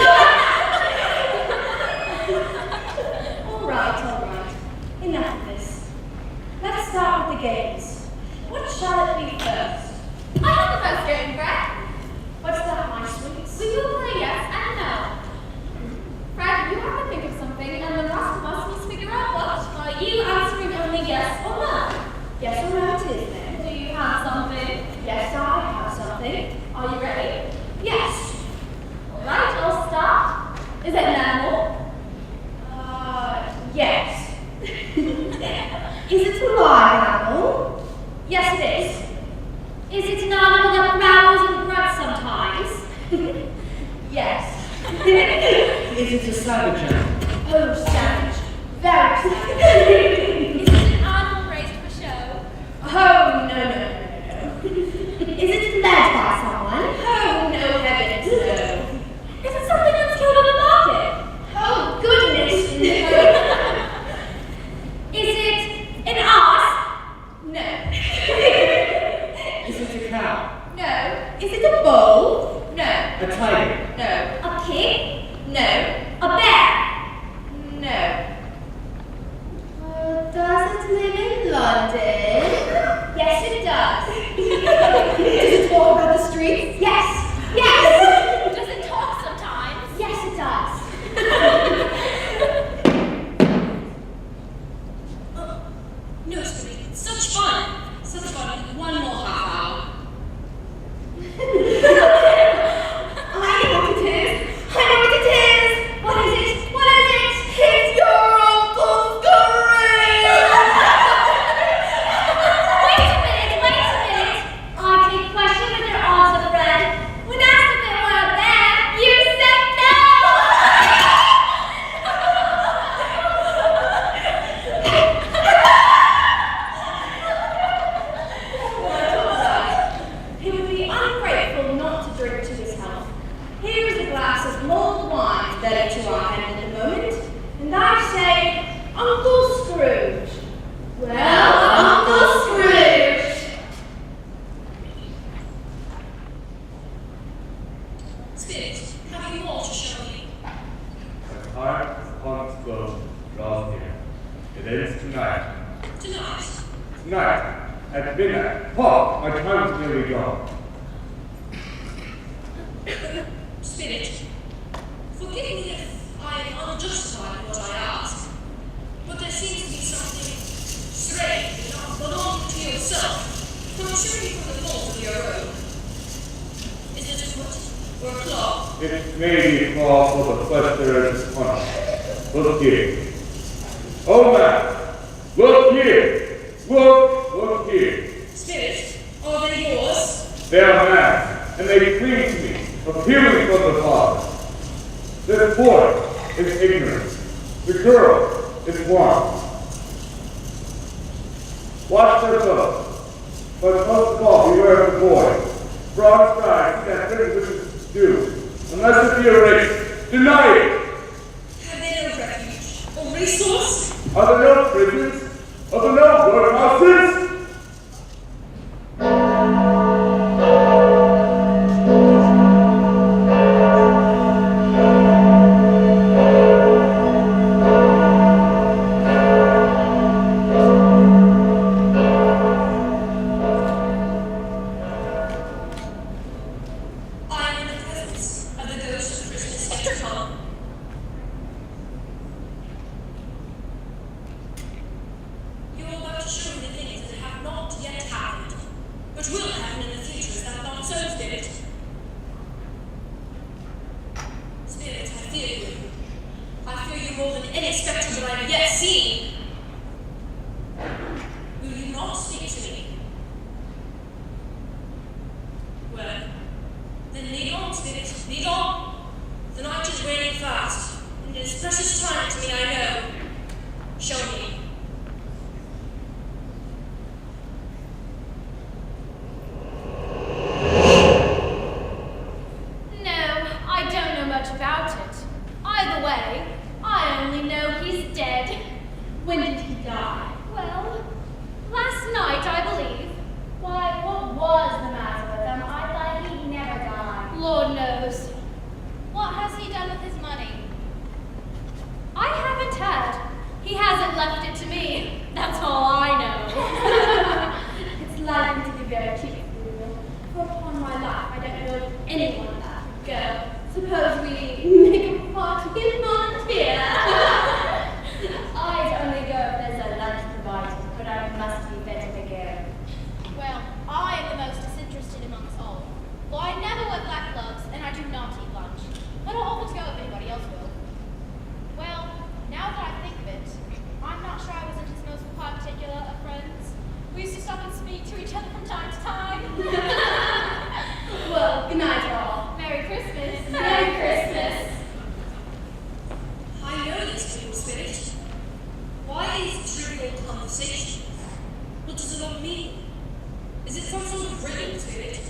All right. Enough of this. Let's start with the games. What shall it be first? I have the first game, Fred. What's that, my sweets? We will play yes and no. Fred, you have to think of something, and the rest of us must figure out what. Are you answering only yes or no? Yes or no it is, then. Do you have something? Yes, I have something. Are you ready? Yes. All right, I'll start. Is it an animal? Yes. Is it a live animal? Yes, it is. Is it an animal that growls and grunts sometimes? Yes. Is it a savage animal? Oh, savage. Very savage. Is it an animal raised for show? Oh, no. Is it led by someone? Oh, no, heavens, no. Is it something that's killed on the market? Oh, good streets? Yes! Yes! Does it talk sometimes? Yes, it does. No, Squiddy, such fun. Such fun. One more half hour. I know what it is. I know what it is. What is it? What is it? It's your Uncle Scrooge! Wait a minute. I take question with your answer, friend. When asked if they were there, you said no! He would be ungrateful not to drink to his health. Here is a glass of mulled wine ready to our hand at the moment, and I say, Uncle Scrooge. Well, Uncle Scrooge! Spirit, have you more to show me? The time upon its close draws near. It ends tonight. Tonight? Tonight, at midnight. Paul, my time is nearly gone. Spirit, forgive me if I am unjustified in what I ask, but there seems to be something strange and not belonging to yourself, protruding from the folds of your robe. Is it a foot or a claw? It may be a claw for the flesh there is punished. Look here. Oh man, look here. Look here. Spirit, are they yours? They are mad, and they cling to me, appealing from the Father. This boy is ignorant. The girl is blind. Watch their both. But most of all, beware of the boy. Broad skies, he has certain wishes to do. Unless it be erased, deny it. Have they no refuge or resource? Are there no prisons? Are there no workhouses? I am in the presence of the ghost of Christmas yet to come. You are about to show me the things that have not yet happened, but will happen in the future. Is that not so, Spirit? Spirit, I fear you. I fear you more than any spectre that I have yet seen. Will you not speak to me? Well, then lead on, Spirit, lead on. The night is waning fast, and it is precious time to me, I know. Show me. No, I don't know much about it. Either way, I only know he's dead. When did he die? Well, last night, I believe. Why, what was the matter with him? I thought he'd never die. Lord knows. What has he done with his money? I haven't heard. He hasn't left it to me. That's all I know. It's likely to be very cheap for you. For upon my life, I don't know of anyone that would go. Suppose we make a party in Montana. I'd only go if there's a lunch provided, but I must be better to go. Well, I am the most disinterested amongst all. For I never wear black gloves, and I do not eat lunch. But I'll offer to go if anybody else will. Well, now that I think of it, I'm not sure I wasn't his most particular of friends. We used to stop and speak to each other from time to time. Well, good night, all. Merry Christmas. Merry Christmas. I know this little Spirit. Why these trivial conversations? What does it all mean? Is it some sort of riddle, Spirit?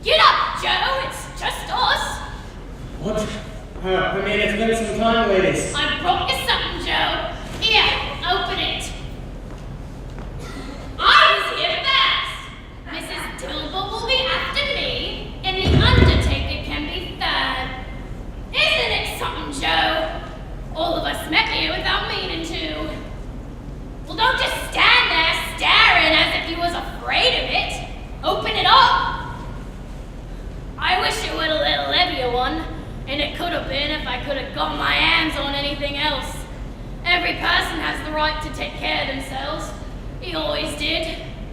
Get up, Joe! It's just us! What? I mean, it's been some time, ladies. I brought you something, Joe. Here, open it. I was here fast. Mrs. Dilber will be Every person has the right to take care of themselves. He always did.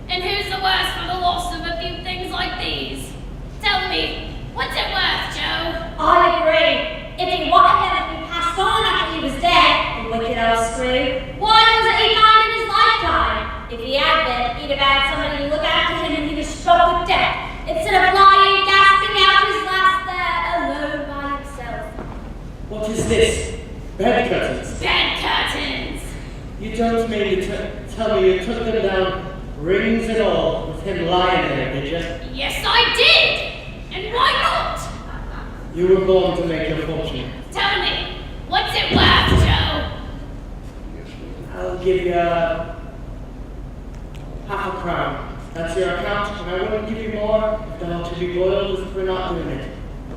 And who's the worse for the loss of a few things like these? Tell me, what's it worth, Joe? I agree. If it hadn't ever been passed on after he was dead, the wicked old Scrooge, why wasn't he kind in his lifetime? If he had been, he'd have had somebody to look after him when he was struck with death, instead of lying, gasping out his last there, alone by himself. What is this? Bed curtains? Bed curtains! You don't mean to tell me you took them down, rings and all, with him lying there, did you? Yes, I did! And why not? You were born to make your fortune. Tell me, what's it worth, Joe? I'll give you half a crown. That's your account, and I wouldn't give you more if the hot to be boiled if we're not doing it.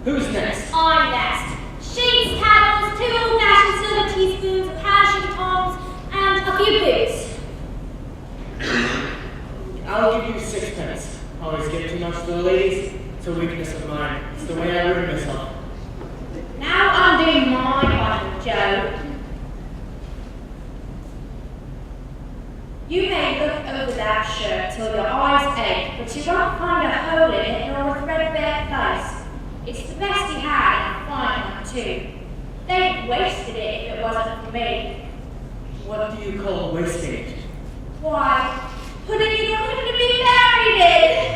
Who's next? I'm next. Sheets, towels, 2 old-fashioned silver teaspoons, a pair of tongs, and a few boots. I'll give you 6 pence. Always give too much to the ladies. It's a weakness of mine. It's the way I ruin myself. Now I'm doing my part, Joe. You may look over that shirt till your eyes ache, but you won't find a hole in it nor a threadbare place. It's the best he had, and a fine one too. They'd wasted it if it wasn't for me. What do you call wasting it? Why, putting it on him to be buried in.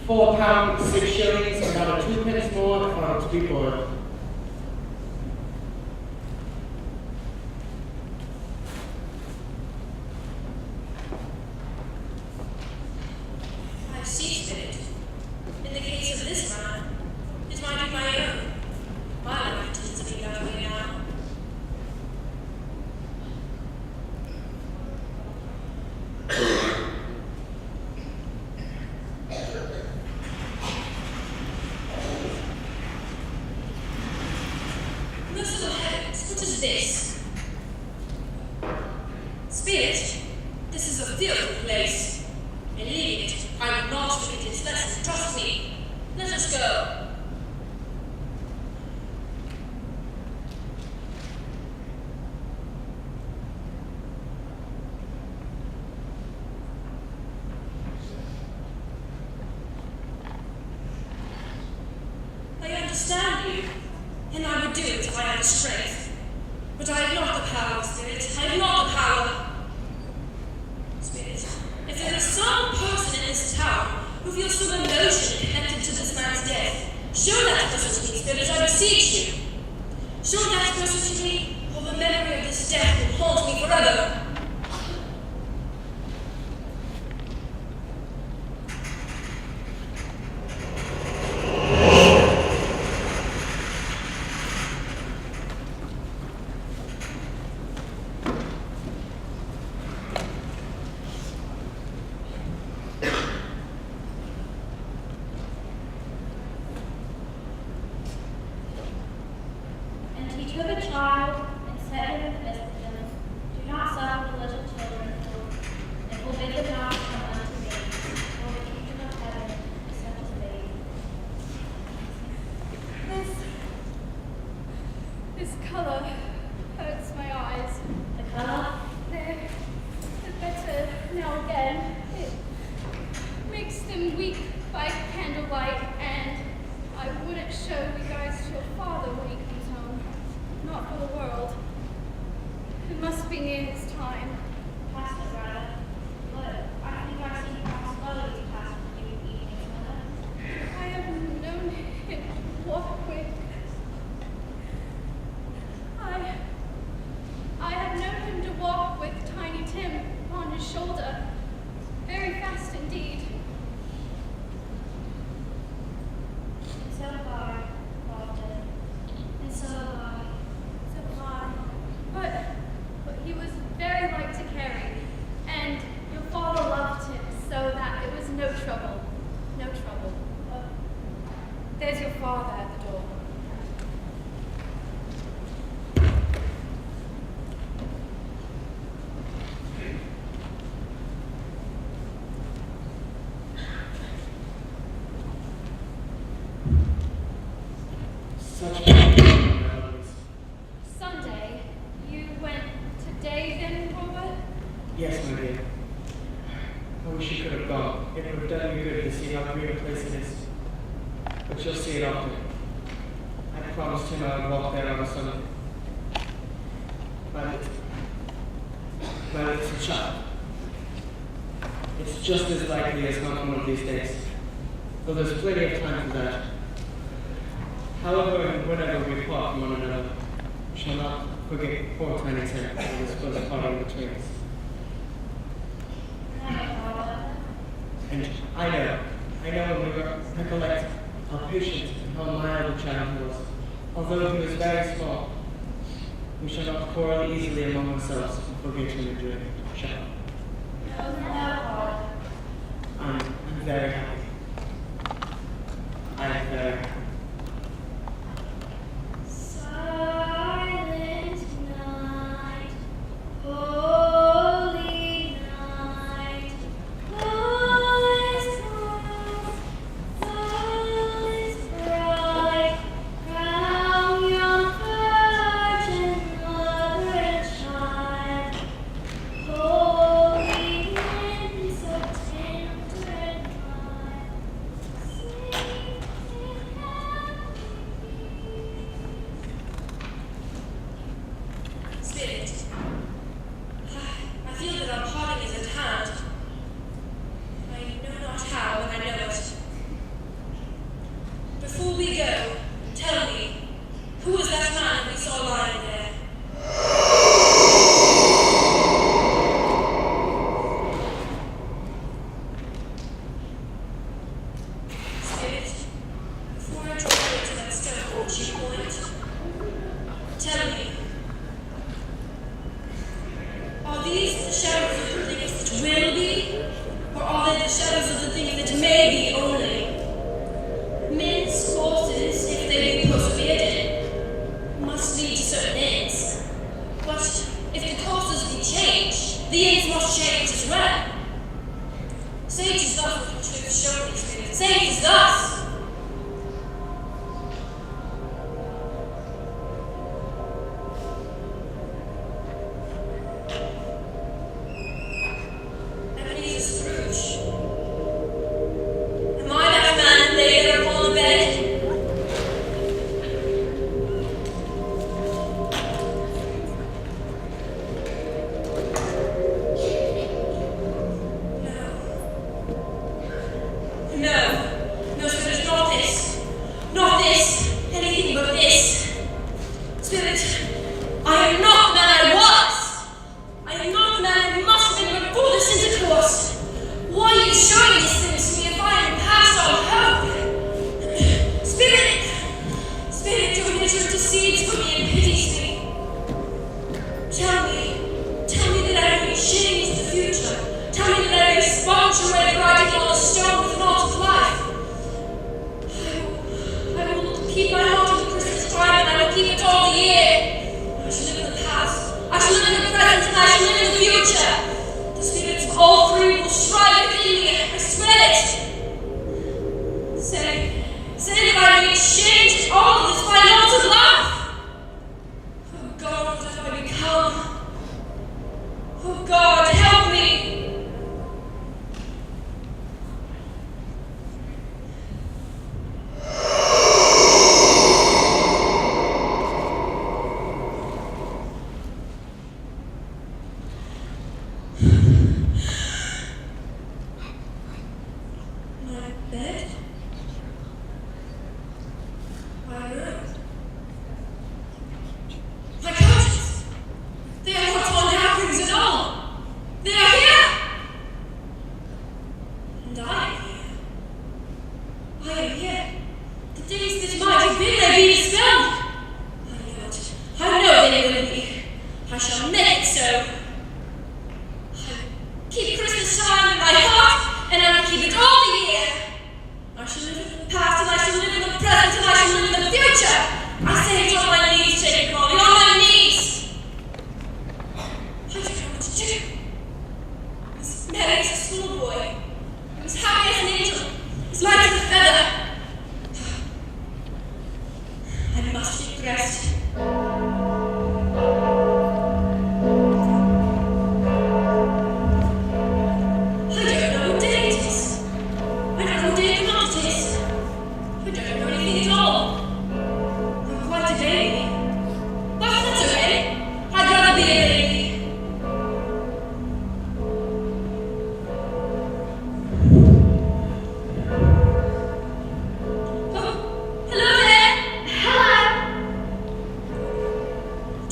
£4, 6 shillings, about 2 pence more if I were to be boiled. I see, Spirit. In the case of this man, it might be my own. My life tends to be that way now. Merciful heavens, what is this? Spirit, this is a fearful place. And leaving it, I will not forget its lesson, trust me. Let us go. I understand you, and I would do it if I had the strength. But I have not the power, Spirit. I have not the power. Spirit, if there is some person in this town who feels some emotion connected to this man's death, show that person to me, Spirit, I beseech you. Show that person to me, or the memory of this death will haunt me forever. And he took a child and set him in the midst of them. Do not suffer the little children, and forbid them not to come unto me, for the kingdom of heaven is such as they. This color hurts my eyes. The color? They're better now again. It makes them weak by candlelight, and I wouldn't show you guys to your father when he comes home. Not for the world. It must be near his time. Past it, rather. But I think I've seen past slowly past you evenings, mother. I have known him walk with. I have known him to walk with Tiny Tim on his shoulder. Very fast indeed. And so have I, often. And so have I. So high. But he was very light to carry, and your father loved him so that it was no trouble. No trouble. There's your father at the door. out and walk there on a Sunday. My little child. It's just as likely as not one of these days, though there's plenty of time for that. However, and whenever we part from one another, we shall not forget poor tiny Tim and his close parting between us. And I know when we recollect how patient and how mild the child was, although he was very small, we shall not quarrel easily among ourselves and forget him and doing it, shall we? I'm very happy. I am very happy.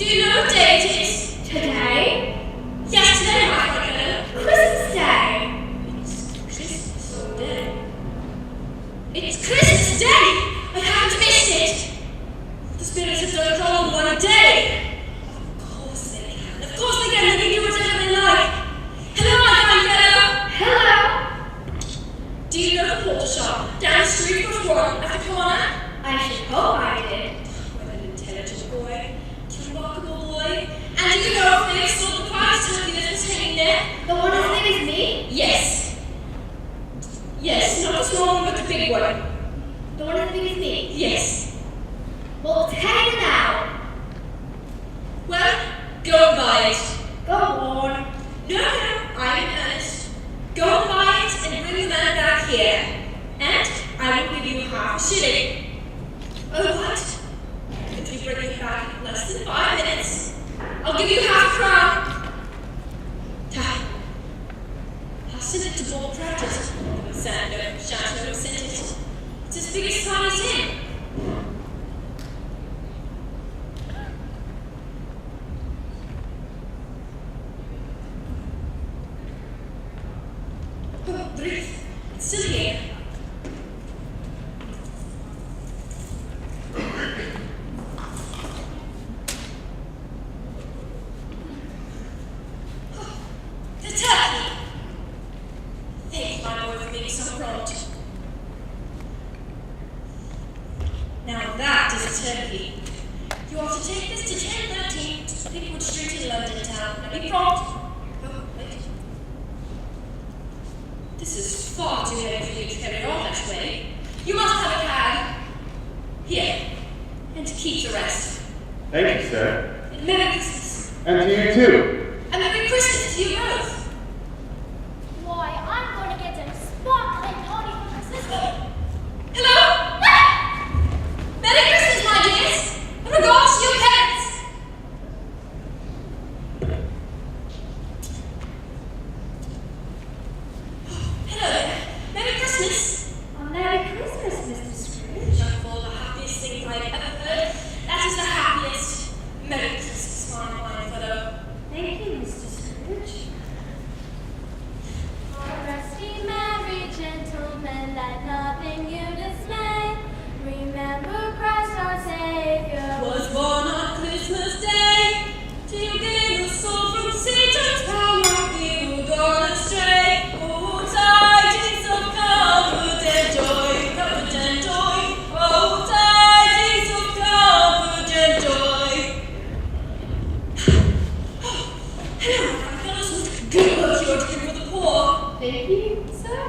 Do you know what day it is? Today? Yes, today, my friend. Christmas Day. It's Christmas Day. It's Christmas Day! I haven't missed it! The spirits have done it all in one day! Of course they can. Of course they can. They can do whatever they like. Hello, my friend Yellow! Hello. Do you know the porter shop? Down the street from one at the corner? I should hope I did. What an intelligent boy. Remarkable boy. And do you know if they saw the prize turkey that was hanging there? The one as big as me? Yes. Yes, not the small one, but the big one. The one as big as me? Yes. Well, tell you now. Well, go and buy it. Go on. No, I'm in earnest. Go and buy it and bring the man back here. And I will give you half a shilling. Oh, what? Could you bring it back in less than 5 minutes? I'll give you half a crown. I'll send it to Ball Practice. Sando, Shanto sent it. It's as big as time as him. Oh, breathe. It's still here. Oh, the turkey. Thank my boy for being so prompt. Now that is a turkey. You are to take this to 1013 Pickwood Street in London town. Now be prompt. Oh, wait. This is far too heavy for you to carry on that way. You must have a cab. Here. And to keep the rest. Thank you, sir. And Merry Christmas. And to you too. And Merry Christmas to you both. Why, I'm going to get a sparkling pony for Christmas. Hello? Merry Christmas, my dears. And regards to your parents. Hello there. Merry Christmas. Oh, Merry Christmas, Mr. Scrooge. Of all the happiest things I've ever heard, that is the happiest. Merry Christmas, my fine fellow. Thank you, Mr. Scrooge. Oh, resty merry gentlemen, let nothing you dismay. Remember Christ our Savior Was born on Christmas Day. Till gave us soul from Satan's power, we were gone astray. Oh, tidings of comfort and joy, comfort and joy. Oh, tidings of comfort and joy. Oh, hello, my fellows. Good work you are doing for the poor. Thank you, sir.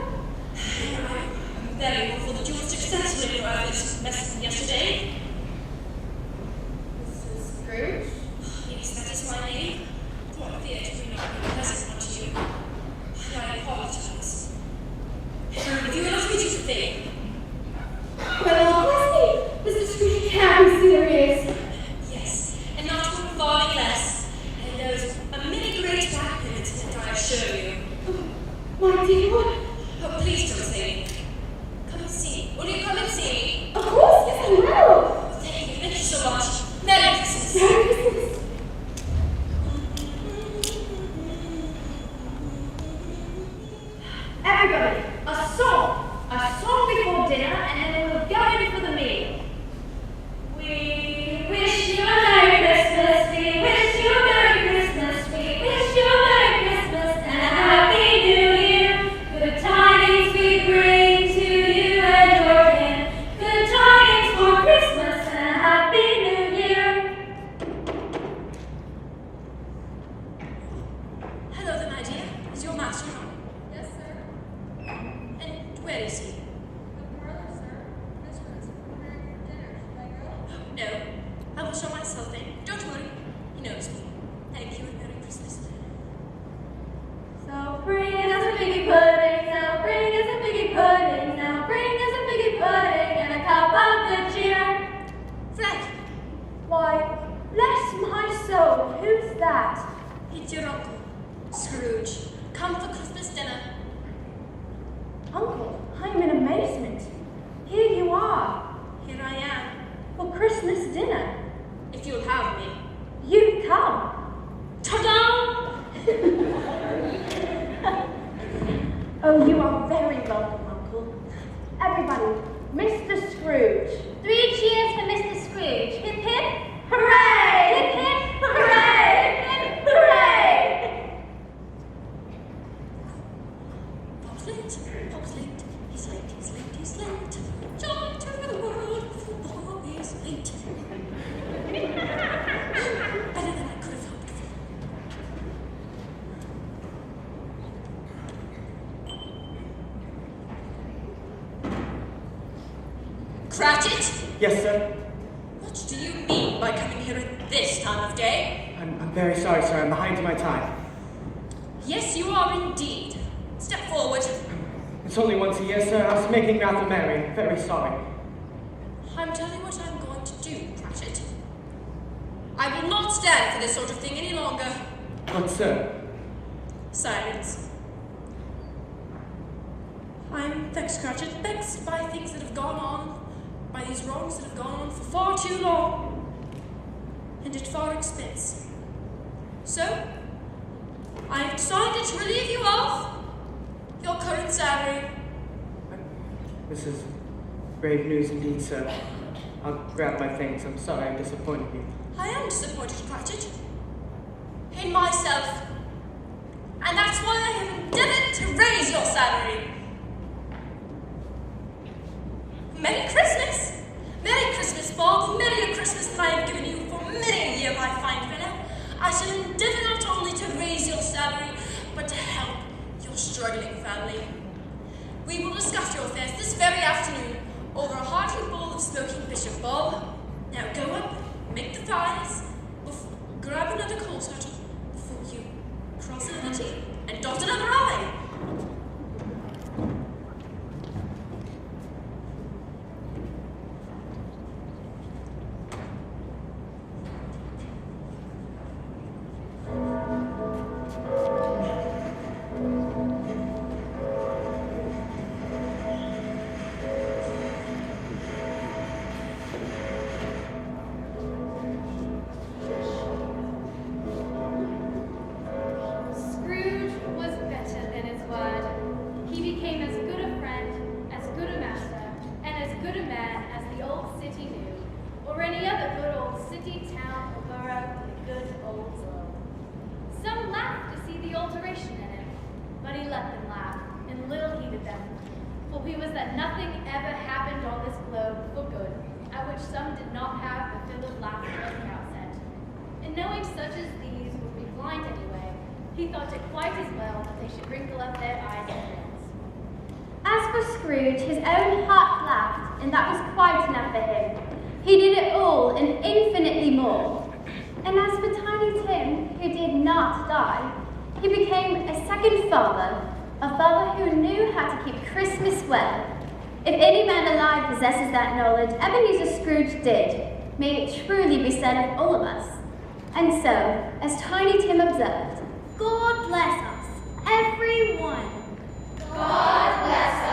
I'm very hopeful that you will successfully drive this mess from yesterday. Mrs. Scrooge? Yes, that is my name. Though I fear to be not a pleasant one to you. I apologize. If you will not me to think. Well, Leslie, Mr. Scrooge can't be serious. Yes, and not one farthing less. And there's a many great benefits that I assure you. My dear, what? Oh, please don't say anything. Come and see me. Will you come and see me? Of course, yes, I will. Thank you so much. Merry Christmas. Merry Christmas. Everybody, a song before dinner, and then we'll go in for the meal. We wish you a Merry Christmas, we wish you a Merry Christmas, we wish you a Merry Christmas and a Happy New Year. Good tidings we bring to you and your kin, good tidings for Christmas and a Happy New Year. Hello there, my dear. Is your master home? Yes, sir. And where is he? The parlor, sir. Mistress, preparing for dinner. Should I go? No. I will show myself in. Don't worry. He knows me. Thank you and Merry Christmas. So bring us a piggy pudding, now bring us a piggy pudding, now bring us a piggy pudding and a cup of good cheer. Fred, Why, bless my soul, who's that? it's your uncle, Scrooge. Come for Christmas dinner. Uncle, I'm in amazement. Here you are, Here I am. for Christmas dinner. If you'll have me. You Oh, you are very welcome, Uncle. Everybody, Mr. Scrooge. 3 cheers for Mr. Scrooge. Hip hip. Hooray! Hip hip. Hooray! Hip hip. Hooray! Bob's late, he's late. Joy to the world, for Bob is late. Better than I could have hoped for. Cratchit, Yes, sir. what do you mean by coming here at this time of day? I'm very sorry, sir. I'm behind my time. Yes, you are indeed. Step forward. It's only once a year, sir. I was making rather merry. Very sorry. I'm telling you what I'm going to do, Cratchit. I will not stand for this sort of thing any longer. But, sir, Silence. I'm vexed, Cratchit, vexed by things that have gone on, by these wrongs that have gone on for far too long, and at far expense. So, I have decided to relieve you of your current salary. this is grave news indeed, sir. I'll grab my things. I'm sorry I disappointed you. I am disappointed, Cratchit, in myself, and that's why I have endeavored to raise your salary. Merry Christmas! Merry Christmas, Bob! Merry a Christmas that I have given you for many a year, my fine fellow. I shall endeavour not only to raise your salary, but to help your struggling family. We will discuss your affairs this very afternoon over a hearty bowl of smoking bishop, Bob. Now go up, make the fires, grab another coal scuttle before you cross another T and dot another I. Scrooge was better than his word. He became as good a friend, as good a master, and as good a man as the old city knew, or any other good old city, town, or borough in the good old world. Some laughed to see the alteration in him, but he let them laugh, and little heeded them, for he was that nothing ever happened on this globe for good, at which some did not have the fill of laughter at the outset. And knowing such as these would be blind anyway, he thought it quite as well that they should wrinkle up their eyes and grins. As for Scrooge, his own heart laughed, and that was quite enough for him. He did it all and infinitely more. And as for Tiny Tim, who did not die, he became a second father, a father who knew how to keep Christmas well. If any man alive possesses that knowledge, Ebenezer Scrooge did, may it truly be said of all of us. And so, as Tiny Tim observed, God bless us, everyone. God bless us.